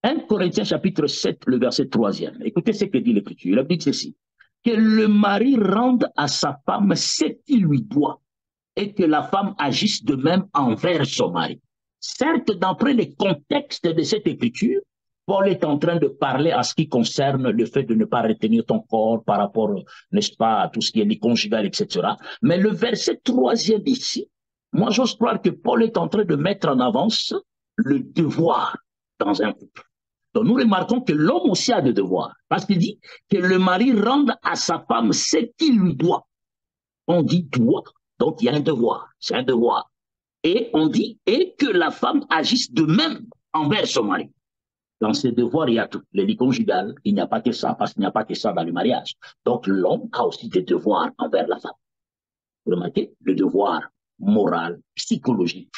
1 Corinthiens chapitre 7, le verset 3e. Écoutez ce que dit l'écriture. Il dit ceci. Que le mari rende à sa femme ce qu'il lui doit et que la femme agisse de même envers son mari. Certes, d'après le contexte de cette écriture, Paul est en train de parler à ce qui concerne le fait de ne pas retenir ton corps par rapport, n'est-ce pas, à tout ce qui est conjugal, etc. Mais le verset 3e ici, moi, j'ose croire que Paul est en train de mettre en avance le devoir dans un couple. Donc, nous remarquons que l'homme aussi a des devoirs, parce qu'il dit que le mari rende à sa femme ce qu'il lui doit. On dit doit, donc il y a un devoir, c'est un devoir. Et on dit, et que la femme agisse de même envers son mari. Dans ces devoirs, il y a tout. Le lit conjugal, il n'y a pas que ça, parce qu'il n'y a pas que ça dans le mariage. Donc, l'homme a aussi des devoirs envers la femme. Vous remarquez? Le devoir moral, psychologique,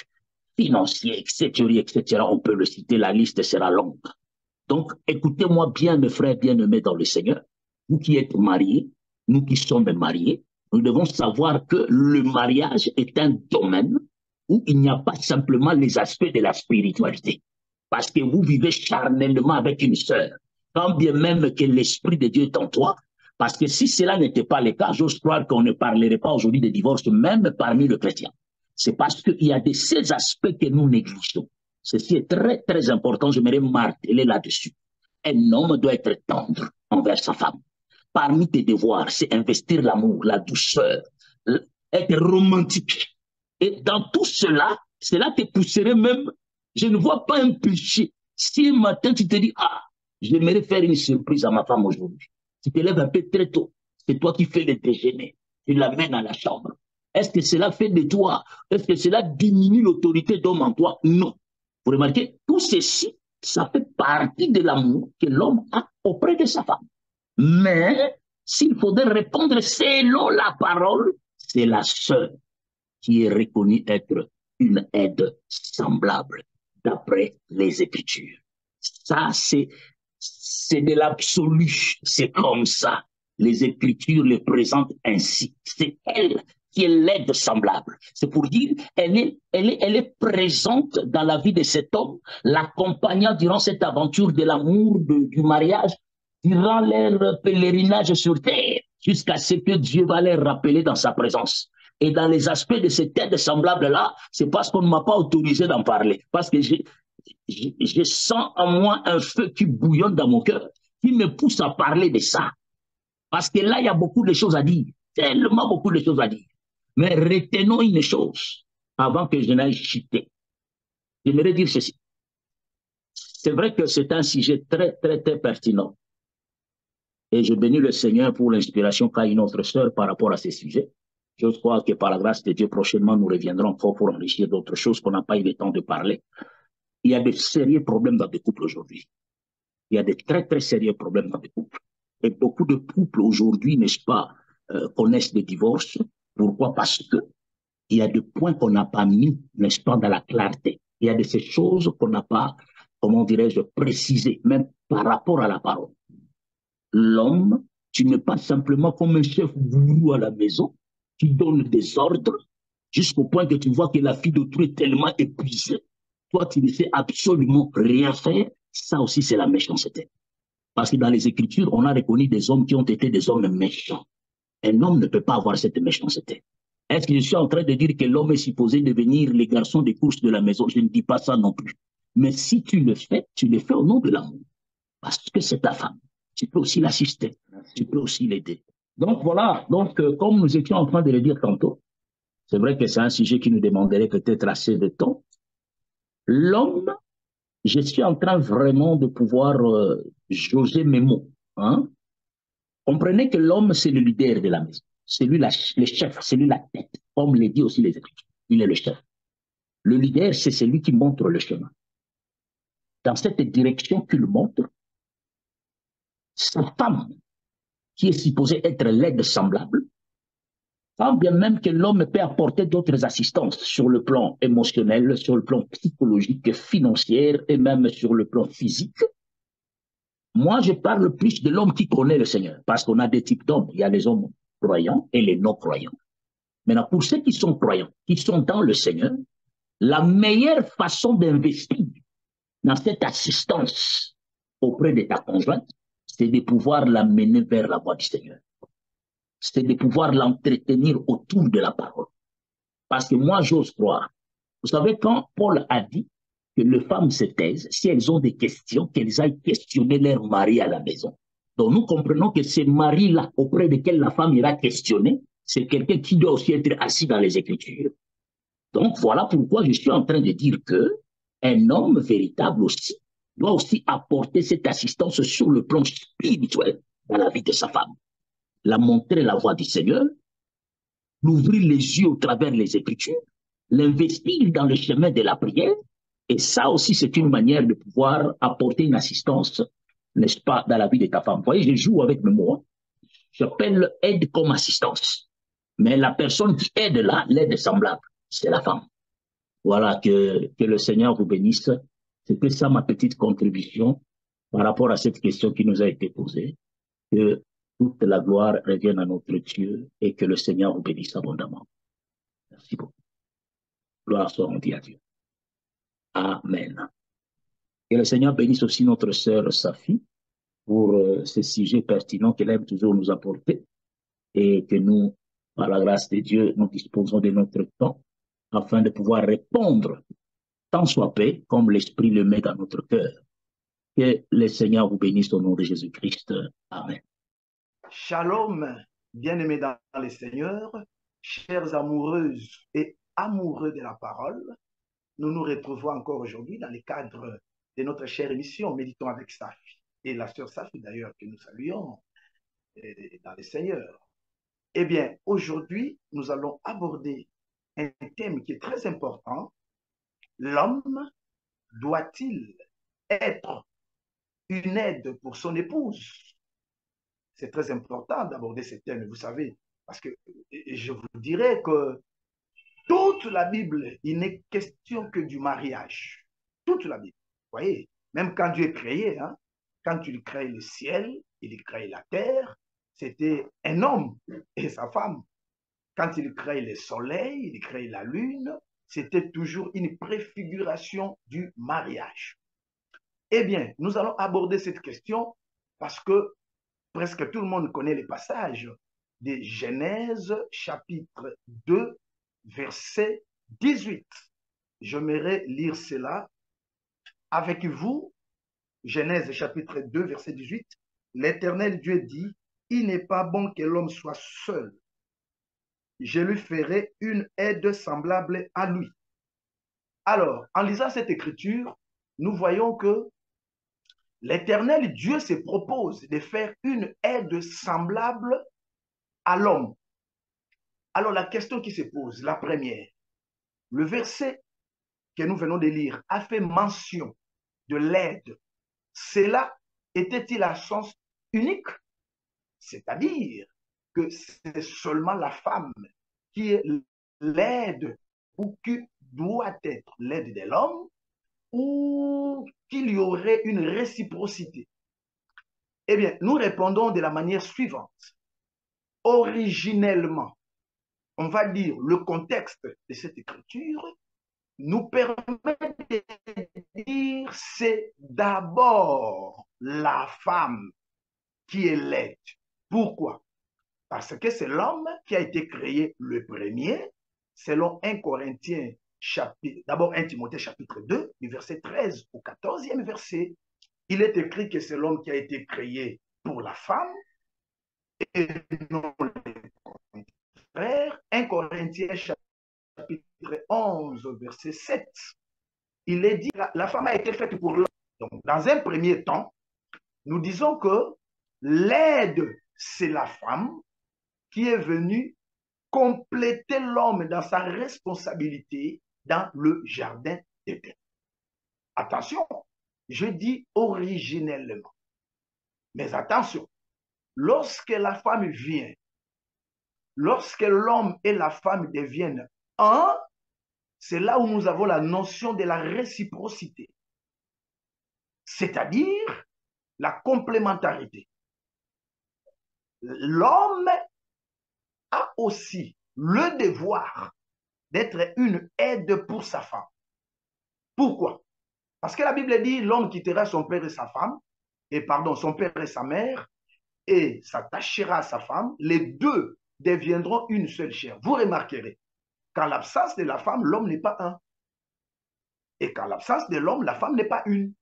financier, etc. On peut le citer, la liste sera longue. Donc, écoutez-moi bien, mes frères bien-aimés dans le Seigneur, vous qui êtes mariés, nous qui sommes mariés, nous devons savoir que le mariage est un domaine où il n'y a pas simplement les aspects de la spiritualité. Parce que vous vivez charnellement avec une sœur, quand bien même que l'Esprit de Dieu est en toi. Parce que si cela n'était pas le cas, j'ose croire qu'on ne parlerait pas aujourd'hui de divorce, même parmi les chrétiens. C'est parce qu'il y a de ces aspects que nous négligeons. Ceci est très, très important. J'aimerais marteler là-dessus. Un homme doit être tendre envers sa femme. Parmi tes devoirs, c'est investir l'amour, la douceur, être romantique. Et dans tout cela, cela te pousserait même. Je ne vois pas un péché. Si un matin, tu te dis, ah, j'aimerais faire une surprise à ma femme aujourd'hui. Tu te lèves un peu très tôt. C'est toi qui fais le déjeuner. Tu l'amènes à la chambre. Est-ce que cela fait de toi? Est-ce que cela diminue l'autorité d'homme en toi? Non. Vous remarquez, tout ceci, ça fait partie de l'amour que l'homme a auprès de sa femme. Mais s'il faudrait répondre selon la parole, c'est la seule qui est reconnue être une aide semblable d'après les Écritures. Ça, c'est de l'absolu. C'est comme ça. Les Écritures les présentent ainsi. C'est elle qui est l'aide semblable. C'est pour dire, elle est présente dans la vie de cet homme, l'accompagnant durant cette aventure de l'amour, du mariage, durant leur pèlerinage sur terre, jusqu'à ce que Dieu va les rappeler dans sa présence. Et dans les aspects de cette aide semblable-là, c'est parce qu'on ne m'a pas autorisé d'en parler. Parce que je sens en moi un feu qui bouillonne dans mon cœur, qui me pousse à parler de ça. Parce que là, il y a beaucoup de choses à dire. Tellement beaucoup de choses à dire. Mais retenons une chose avant que je n'aille chuter. J'aimerais dire ceci. C'est vrai que c'est un sujet très, très, très pertinent. Et je bénis le Seigneur pour l'inspiration qu'a eu notre sœur par rapport à ces sujets. Je crois que par la grâce de Dieu, prochainement, nous reviendrons encore pour enrichir d'autres choses qu'on n'a pas eu le temps de parler. Il y a de sérieux problèmes dans des couples aujourd'hui. Il y a de très, très sérieux problèmes dans des couples. Et beaucoup de couples aujourd'hui, n'est-ce pas, connaissent des divorces. Pourquoi? Parce que il y a des points qu'on n'a pas mis, n'est-ce pas, dans la clarté. Il y a de ces choses qu'on n'a pas, comment dirais-je, précisées, même par rapport à la parole. L'homme, tu n'es pas simplement comme un chef gourou à la maison qui donne des ordres jusqu'au point que tu vois que la fille d'autrui est tellement épuisée. Toi, tu ne sais absolument rien faire. Ça aussi, c'est la méchanceté. Parce que dans les Écritures, on a reconnu des hommes qui ont été des hommes méchants. Un homme ne peut pas avoir cette méchanceté. Est-ce que je suis en train de dire que l'homme est supposé devenir les garçons des courses de la maison? Je ne dis pas ça non plus. Mais si tu le fais au nom de l'amour. Parce que c'est ta femme. Tu peux aussi l'assister. Tu peux aussi l'aider. Donc voilà. Donc, comme nous étions en train de le dire tantôt, c'est vrai que c'est un sujet qui nous demanderait peut-être assez de temps. L'homme, je suis en train vraiment de pouvoir jauger mes mots. Hein? Comprenez que l'homme, c'est le leader de la maison. C'est lui le chef, c'est lui la tête. Comme le dit aussi les Écritures. Il est le chef. Le leader, c'est celui qui montre le chemin. Dans cette direction qu'il montre, sa femme, qui est supposée être l'aide semblable, quand bien même que l'homme peut apporter d'autres assistances sur le plan émotionnel, sur le plan psychologique, financier et même sur le plan physique. Moi, je parle plus de l'homme qui connaît le Seigneur, parce qu'on a des types d'hommes. Il y a les hommes croyants et les non-croyants. Maintenant, pour ceux qui sont croyants, qui sont dans le Seigneur, la meilleure façon d'investir dans cette assistance auprès de ta conjointe, c'est de pouvoir l'amener vers la voie du Seigneur. C'est de pouvoir l'entretenir autour de la parole. Parce que moi, j'ose croire. Vous savez, quand Paul a dit que les femmes se taisent, si elles ont des questions, qu'elles aillent questionner leur mari à la maison. Donc, nous comprenons que ce mari-là, auprès duquel la femme ira questionner, c'est quelqu'un qui doit aussi être assis dans les Écritures. Donc, voilà pourquoi je suis en train de dire que un homme véritable aussi doit aussi apporter cette assistance sur le plan spirituel dans la vie de sa femme. La montrer la voie du Seigneur, l'ouvrir les yeux au travers des Écritures, l'investir dans le chemin de la prière. Et ça aussi, c'est une manière de pouvoir apporter une assistance, n'est-ce pas, dans la vie de ta femme. Vous voyez, je joue avec mes mots. J'appelle aide comme assistance. Mais la personne qui aide là, l'aide semblable, c'est la femme. Voilà, que le Seigneur vous bénisse. C'était ça ma petite contribution par rapport à cette question qui nous a été posée. Que toute la gloire revienne à notre Dieu et que le Seigneur vous bénisse abondamment. Merci beaucoup. Gloire soit rendue à Dieu. Amen. Que le Seigneur bénisse aussi notre sœur Safi pour ce sujet pertinent qu'elle aime toujours nous apporter et que nous, par la grâce de Dieu, nous disposons de notre temps afin de pouvoir répondre tant soit peu comme l'Esprit le met dans notre cœur. Que le Seigneur vous bénisse au nom de Jésus-Christ. Amen.
Shalom, bien-aimés dans le Seigneur, chères amoureuses et amoureux de la parole. Nous nous retrouvons encore aujourd'hui dans le cadre de notre chère émission Méditons avec Safi et la sœur Safi d'ailleurs que nous saluons dans le Seigneur. Eh bien, aujourd'hui, nous allons aborder un thème qui est très important. L'homme doit-il être une aide pour son épouse? C'est très important d'aborder ce thème, vous savez, parce que je vous dirais que toute la Bible, il n'est question que du mariage. Toute la Bible. Vous voyez, même quand Dieu est créé, hein, quand il crée le ciel, il crée la terre, c'était un homme et sa femme. Quand il crée le soleil, il crée la lune, c'était toujours une préfiguration du mariage. Eh bien, nous allons aborder cette question parce que presque tout le monde connaît les passages de Genèse chapitre 2, verset 18. J'aimerais lire cela avec vous. Genèse chapitre 2, verset 18. L'Éternel Dieu dit, « Il n'est pas bon que l'homme soit seul. Je lui ferai une aide semblable à lui. » Alors, en lisant cette écriture, nous voyons que l'Éternel Dieu se propose de faire une aide semblable à l'homme. Alors, la question qui se pose, la première, le verset que nous venons de lire a fait mention de l'aide. Cela était-il à sens unique? C'est-à-dire que c'est seulement la femme qui est l'aide ou qui doit être l'aide de l'homme ou qu'il y aurait une réciprocité? Eh bien, nous répondons de la manière suivante. Originellement, on va dire le contexte de cette écriture nous permet de dire c'est d'abord la femme qui est l'aide. Pourquoi? Parce que c'est l'homme qui a été créé le premier, selon 1 Corinthiens chapitre, d'abord 1 Timothée chapitre 2, du verset 13 au 14e verset. Il est écrit que c'est l'homme qui a été créé pour la femme et non les frères. 1 Corinthiens chapitre 11, verset 7. Il est dit que la femme a été faite pour l'homme. Donc, dans un premier temps, nous disons que l'aide, c'est la femme qui est venue compléter l'homme dans sa responsabilité dans le jardin d'Éden. Attention, je dis originellement. Mais attention, lorsque la femme vient, lorsque l'homme et la femme deviennent un, c'est là où nous avons la notion de la réciprocité, c'est-à-dire la complémentarité. L'homme a aussi le devoir d'être une aide pour sa femme. Pourquoi? Parce que la Bible dit l'homme quittera son père et sa femme, son père et sa mère, et s'attachera à sa femme, les deux deviendront une seule chair. Vous remarquerez qu'en l'absence de la femme, l'homme n'est pas un. Et qu'en l'absence de l'homme, la femme n'est pas une.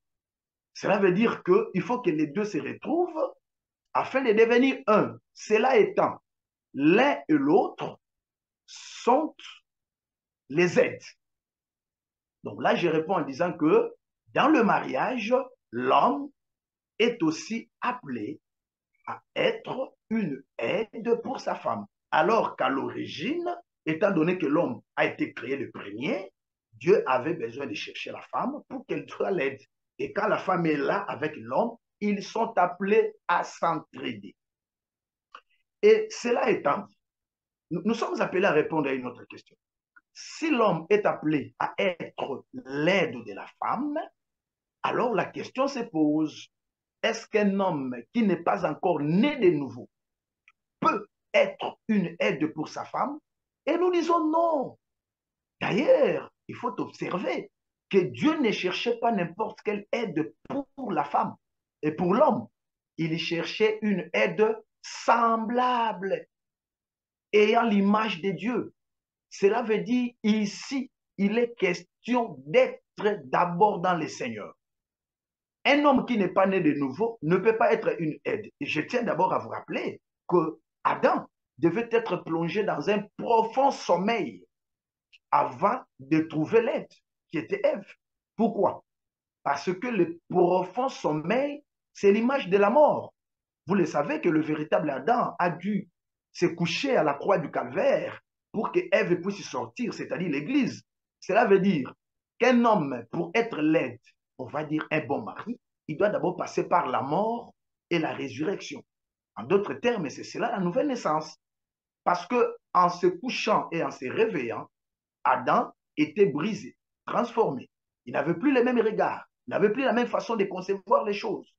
Cela veut dire qu'il faut que les deux se retrouvent afin de devenir un. Cela étant, l'un et l'autre sont les aides. Donc là, je réponds en disant que dans le mariage, l'homme est aussi appelé à être une aide pour sa femme. Alors qu'à l'origine, étant donné que l'homme a été créé le premier, Dieu avait besoin de chercher la femme pour qu'elle soit l'aide. Et quand la femme est là avec l'homme, ils sont appelés à s'entraider. Et cela étant dit, nous sommes appelés à répondre à une autre question. Si l'homme est appelé à être l'aide de la femme, alors la question se pose, est-ce qu'un homme qui n'est pas encore né de nouveau peut être une aide pour sa femme? Et nous disons non. D'ailleurs, il faut observer que Dieu ne cherchait pas n'importe quelle aide pour la femme et pour l'homme. Il cherchait une aide semblable, ayant l'image de Dieu. Cela veut dire ici, il est question d'être d'abord dans le Seigneur. Un homme qui n'est pas né de nouveau ne peut pas être une aide. Et je tiens d'abord à vous rappeler que Adam devait être plongé dans un profond sommeil avant de trouver l'aide, qui était Ève. Pourquoi? Parce que le profond sommeil, c'est l'image de la mort. Vous le savez que le véritable Adam a dû se coucher à la croix du calvaire pour que Ève puisse sortir, c'est-à-dire l'Église. Cela veut dire qu'un homme, pour être l'aide, on va dire un bon mari, il doit d'abord passer par la mort et la résurrection. En d'autres termes, c'est cela la nouvelle naissance. Parce que en se couchant et en se réveillant, Adam était brisé, transformé. Il n'avait plus les mêmes regards, il n'avait plus la même façon de concevoir les choses.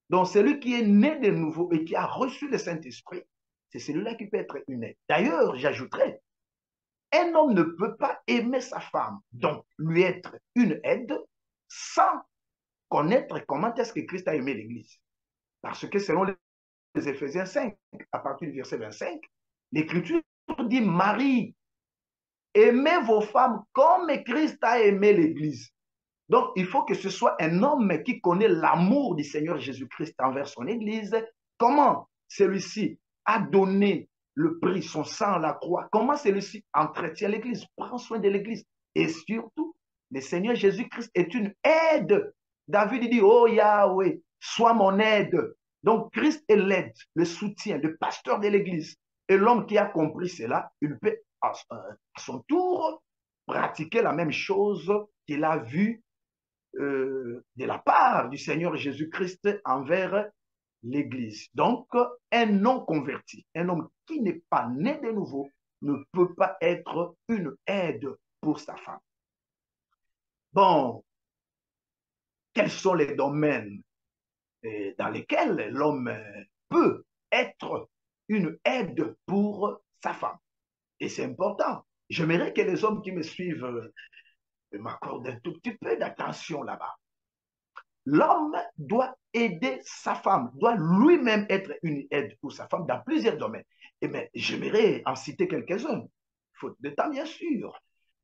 Donc, celui qui est né de nouveau et qui a reçu le Saint-Esprit, c'est celui-là qui peut être une aide. D'ailleurs, j'ajouterais, un homme ne peut pas aimer sa femme, donc lui être une aide, sans connaître comment est-ce que Christ a aimé l'Église. Parce que selon les Éphésiens 5, à partir du verset 25, l'Écriture dit, Marie, aimez vos femmes comme Christ a aimé l'Église. Donc, il faut que ce soit un homme qui connaît l'amour du Seigneur Jésus-Christ envers son Église. Comment celui-ci a donné le prix, son sang à la croix. Comment celui-ci entretient l'Église, prend soin de l'Église. Et surtout, le Seigneur Jésus-Christ est une aide. David dit, oh Yahweh, sois mon aide. Donc, Christ est l'aide, le soutien, le pasteur de l'Église. Et l'homme qui a compris cela, il peut à son tour pratiquer la même chose qu'il a vu de la part du Seigneur Jésus-Christ envers l'Église. Donc, un non converti, un homme qui n'est pas né de nouveau, ne peut pas être une aide pour sa femme. Bon, quels sont les domaines dans lesquels l'homme peut être une aide pour sa femme? Et c'est important. J'aimerais que les hommes qui me suivent m'accordent un tout petit peu d'attention là-bas. L'homme doit aider sa femme, doit lui-même être une aide pour sa femme dans plusieurs domaines. Et bien, j'aimerais en citer quelques-uns. Faute de temps, bien sûr.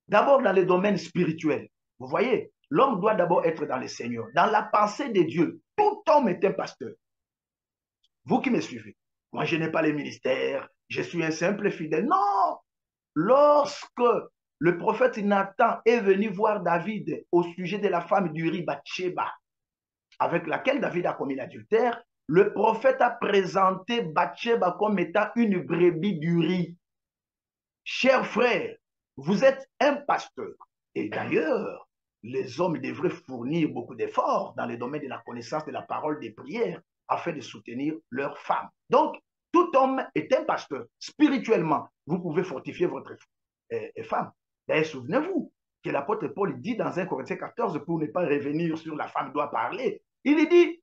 D'abord, dans les domaines spirituels. Vous voyez, l'homme doit d'abord être dans le Seigneur, dans la pensée de Dieu. Tout homme est un pasteur. Vous qui me suivez, moi, je n'ai pas les ministères, je suis un simple fidèle. Non! Lorsque le prophète Nathan est venu voir David au sujet de la femme d'Uri Bathsheba, avec laquelle David a commis l'adultère, le prophète a présenté Bathsheba comme étant une brebis d'Uri. Chers frères, vous êtes un pasteur. Et d'ailleurs, les hommes devraient fournir beaucoup d'efforts dans le domaine de la connaissance de la parole des prières afin de soutenir leurs femmes. Donc, tout homme est un pasteur. Spirituellement, vous pouvez fortifier votre femme. D'ailleurs, souvenez-vous que l'apôtre Paul dit dans 1 Corinthiens 14, pour ne pas revenir sur la femme doit parler, il dit,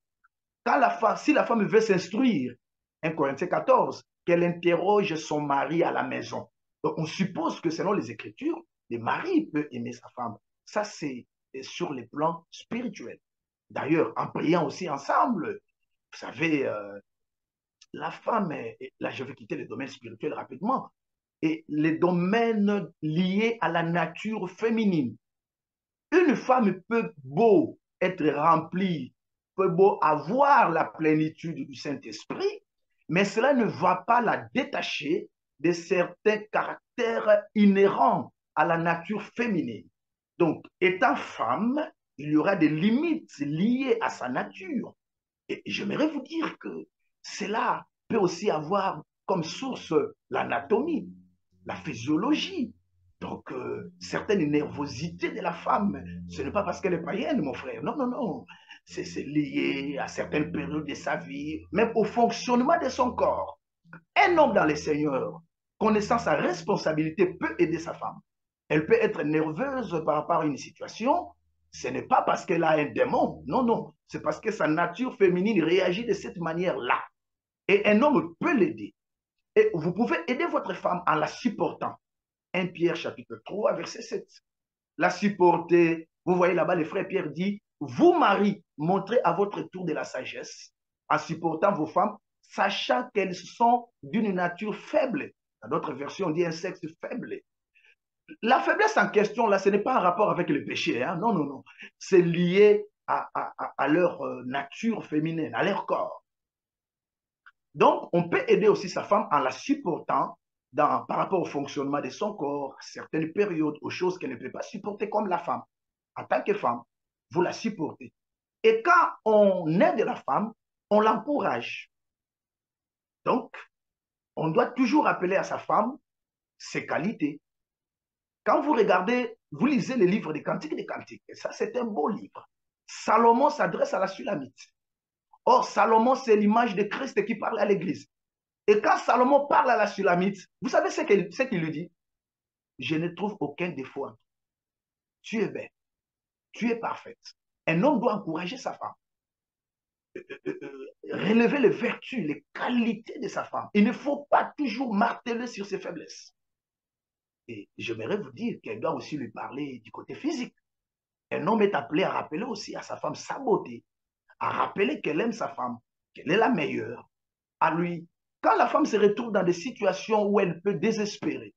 si la femme veut s'instruire, 1 Corinthiens 14, qu'elle interroge son mari à la maison. Donc, on suppose que selon les Écritures, le mari peut aimer sa femme. Ça, c'est sur les plans spirituels. D'ailleurs, en priant aussi ensemble, vous savez, la femme, là je vais quitter le domaine spirituel rapidement, et les domaines liés à la nature féminine. Une femme peut beau être remplie, peut beau avoir la plénitude du Saint-Esprit, mais cela ne va pas la détacher de certains caractères inhérents à la nature féminine. Donc, étant femme, il y aura des limites liées à sa nature. Et j'aimerais vous dire que cela peut aussi avoir comme source l'anatomie, la physiologie. Donc, certaines nervosités de la femme, ce n'est pas parce qu'elle est païenne, mon frère. Non, non, non. C'est lié à certaines périodes de sa vie, même au fonctionnement de son corps. Un homme dans le Seigneur, connaissant sa responsabilité, peut aider sa femme. Elle peut être nerveuse par rapport à une situation. Ce n'est pas parce qu'elle a un démon. Non, non. C'est parce que sa nature féminine réagit de cette manière-là. Et un homme peut l'aider. Et vous pouvez aider votre femme en la supportant. 1 Pierre chapitre 3, verset 7. La supporter. Vous voyez là-bas, le frère Pierre dit, vous, maris, montrez à votre tour de la sagesse en supportant vos femmes, sachant qu'elles sont d'une nature faible. Dans d'autres versions, on dit un sexe faible. La faiblesse en question, là, ce n'est pas en rapport avec le péché. Hein? Non, non, non. C'est lié à leur nature féminine, à leur corps. Donc, on peut aider aussi sa femme en la supportant par rapport au fonctionnement de son corps, à certaines périodes, aux choses qu'elle ne peut pas supporter comme la femme. En tant que femme, vous la supportez. Et quand on aide la femme, on l'encourage. Donc, on doit toujours rappeler à sa femme ses qualités. Quand vous regardez, vous lisez le livre des Cantiques des Cantiques, et ça c'est un beau livre. Salomon s'adresse à la Sulamite. Or, Salomon, c'est l'image de Christ qui parle à l'Église. Et quand Salomon parle à la Sulamite, vous savez ce qu'il lui dit? Je ne trouve aucun défaut en toi. Tu es belle, tu es parfaite. Un homme doit encourager sa femme. Relever les vertus, les qualités de sa femme. Il ne faut pas toujours marteler sur ses faiblesses. Et j'aimerais vous dire qu'elle doit aussi lui parler du côté physique. Un homme est appelé à rappeler aussi à sa femme sa beauté, à rappeler qu'elle aime sa femme, qu'elle est la meilleure. À lui, quand la femme se retrouve dans des situations où elle peut désespérer,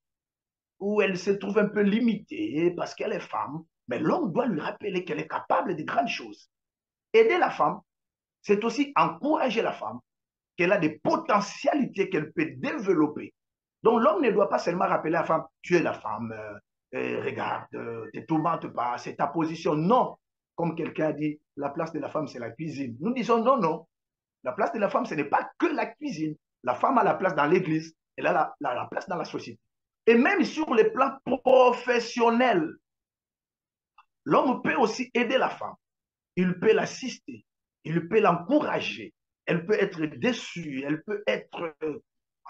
où elle se trouve un peu limitée parce qu'elle est femme, mais l'homme doit lui rappeler qu'elle est capable de grandes choses. Aider la femme, c'est aussi encourager la femme, qu'elle a des potentialités qu'elle peut développer. Donc l'homme ne doit pas seulement rappeler à la femme, tu es la femme, regarde, ne te tourmente pas, c'est ta position. Non, comme quelqu'un a dit, la place de la femme, c'est la cuisine. Nous disons non, non. La place de la femme, ce n'est pas que la cuisine. La femme a la place dans l'église, elle a la place dans la société. Et même sur le plan professionnel, l'homme peut aussi aider la femme. Il peut l'assister, il peut l'encourager. Elle peut être déçue, elle peut être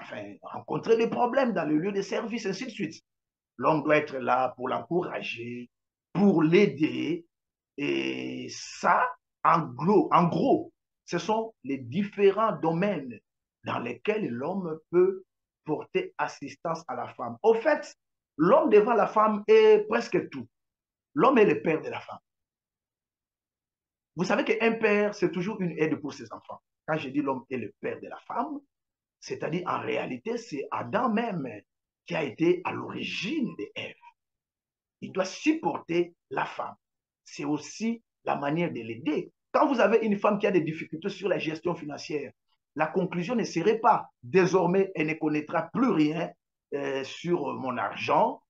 enfin, rencontrer des problèmes dans le lieu de service, ainsi de suite. L'homme doit être là pour l'encourager, pour l'aider. Et ça, en gros, ce sont les différents domaines dans lesquels l'homme peut porter assistance à la femme. Au fait, l'homme devant la femme est presque tout. L'homme est le père de la femme. Vous savez qu'un père, c'est toujours une aide pour ses enfants. Quand je dis l'homme est le père de la femme, c'est-à-dire en réalité, c'est Adam même qui a été à l'origine de Ève. Il doit supporter la femme. C'est aussi la manière de l'aider. Quand vous avez une femme qui a des difficultés sur la gestion financière, la conclusion ne serait pas désormais elle ne connaîtra plus rien sur mon argent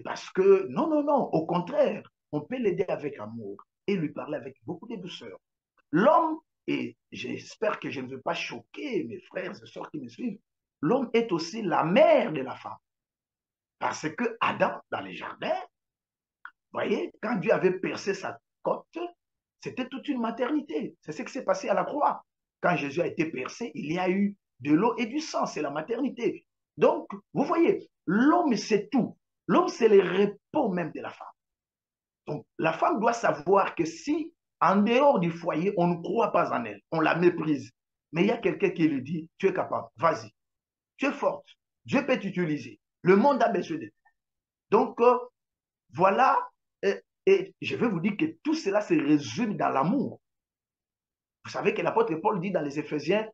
parce que non, non, non, au contraire, on peut l'aider avec amour et lui parler avec beaucoup de douceur. L'homme, et j'espère que je ne veux pas choquer mes frères et sœurs qui me suivent, l'homme est aussi la mère de la femme. Parce que Adam, dans les jardins, vous voyez, quand Dieu avait percé sa côte, c'était toute une maternité. C'est ce qui s'est passé à la croix. Quand Jésus a été percé, il y a eu de l'eau et du sang, c'est la maternité. Donc, vous voyez, l'homme, c'est tout. L'homme, c'est le repos même de la femme. Donc, la femme doit savoir que si, en dehors du foyer, on ne croit pas en elle, on la méprise, mais il y a quelqu'un qui lui dit, tu es capable, vas-y, tu es forte, Dieu peut t'utiliser, le monde a besoin de toi. Donc, voilà, et je vais vous dire que tout cela se résume dans l'amour. Vous savez que l'apôtre Paul dit dans les Éphésiens,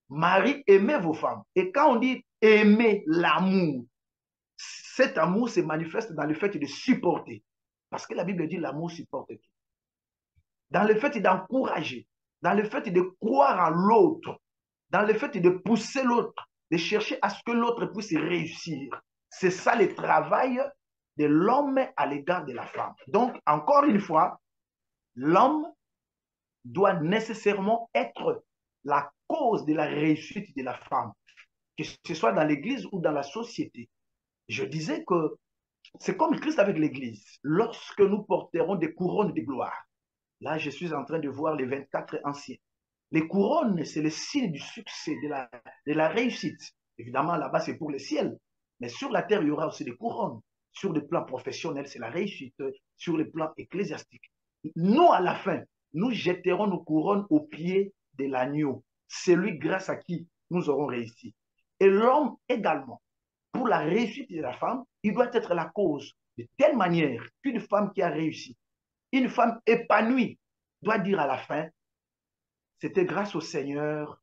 Marie, aimez vos femmes. Et quand on dit aimer l'amour, cet amour se manifeste dans le fait de supporter. Parce que la Bible dit l'amour supporte tout. Dans le fait d'encourager, dans le fait de croire en l'autre, dans le fait de pousser l'autre, de chercher à ce que l'autre puisse réussir. C'est ça le travail de l'homme à l'égard de la femme. Donc, encore une fois, l'homme doit nécessairement être la cause de la réussite de la femme, que ce soit dans l'Église ou dans la société. Je disais que c'est comme Christ avec l'Église. Lorsque nous porterons des couronnes de gloire, là je suis en train de voir les 24 anciens. Les couronnes, c'est le signe du succès, de la réussite. Évidemment, là-bas, c'est pour le ciel. Mais sur la terre, il y aura aussi des couronnes. Sur le plan professionnel, c'est la réussite. Sur le plan ecclésiastique. Nous, à la fin, nous jetterons nos couronnes aux pieds de l'agneau. C'est lui grâce à qui nous aurons réussi. Et l'homme également, pour la réussite de la femme, il doit être la cause de telle manière qu'une femme qui a réussi, une femme épanouie, doit dire à la fin, c'était grâce au Seigneur,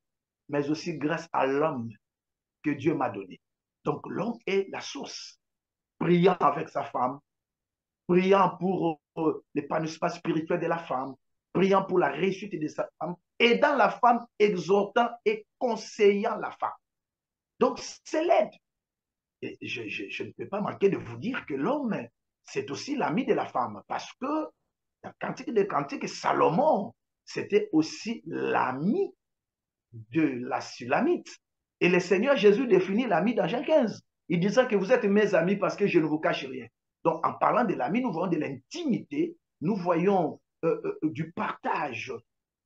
mais aussi grâce à l'homme que Dieu m'a donné. Donc l'homme est la source, priant avec sa femme, priant pour l'épanouissement spirituel de la femme, priant pour la réussite de sa femme, aidant la femme, exhortant et conseillant la femme. Donc c'est l'aide. Et je ne peux pas manquer de vous dire que l'homme, c'est aussi l'ami de la femme, parce que dans Cantique des Cantiques, Salomon, c'était aussi l'ami de la Sulamite. Et le Seigneur Jésus définit l'ami dans Jean 15. Il disait que vous êtes mes amis parce que je ne vous cache rien. Donc, en parlant de l'ami, nous voyons de l'intimité, nous voyons du partage,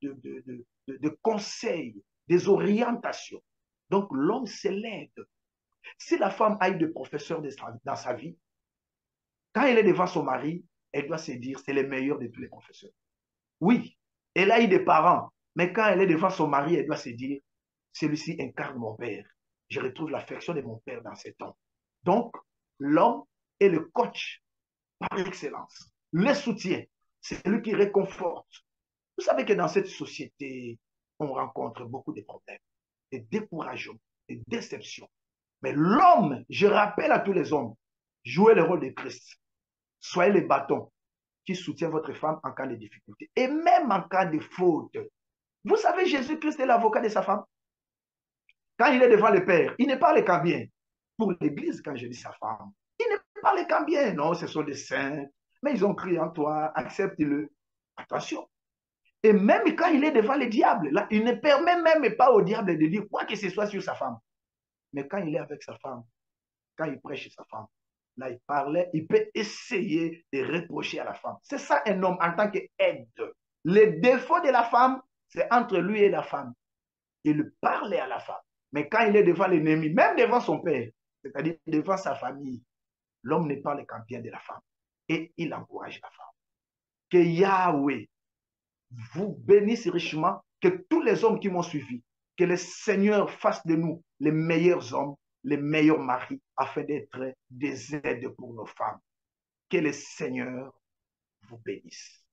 de conseils, des orientations. Donc, l'homme, c'est l'aide. Si la femme a eu des professeurs dans sa vie, quand elle est devant son mari, elle doit se dire, c'est le meilleur de tous les professeurs. Oui, elle a eu des parents, mais quand elle est devant son mari, elle doit se dire, celui-ci incarne mon père. Je retrouve l'affection de mon père dans cet homme. Donc, l'homme est le coach par excellence. Le soutien, c'est celui qui réconforte. Vous savez que dans cette société, on rencontre beaucoup de problèmes, des découragements, des déceptions. Mais l'homme, je rappelle à tous les hommes, jouez le rôle de Christ. Soyez les bâtons qui soutiennent votre femme en cas de difficulté. Et même en cas de faute. Vous savez, Jésus-Christ est l'avocat de sa femme. Quand il est devant le Père, il ne parle qu'en bien. Pour l'Église, quand je dis sa femme, il ne parle qu'en bien. Non, ce sont des saints, mais ils ont crié en toi, accepte-le. Attention. Et même quand il est devant le diable, là, il ne permet même pas au diable de dire quoi que ce soit sur sa femme. Mais quand il est avec sa femme, quand il prêche sa femme, là, il parlait, il peut essayer de reprocher à la femme. C'est ça un homme en tant qu'aide. Le défaut de la femme, c'est entre lui et la femme. Il parlait à la femme. Mais quand il est devant l'ennemi, même devant son père, c'est-à-dire devant sa famille, l'homme ne parle qu'en bien de la femme. Et il encourage la femme. Que Yahweh vous bénisse richement, que tous les hommes qui m'ont suivi, que le Seigneur fasse de nous les meilleurs hommes, les meilleurs maris, afin d'être des aides pour nos femmes. Que le Seigneur vous bénisse.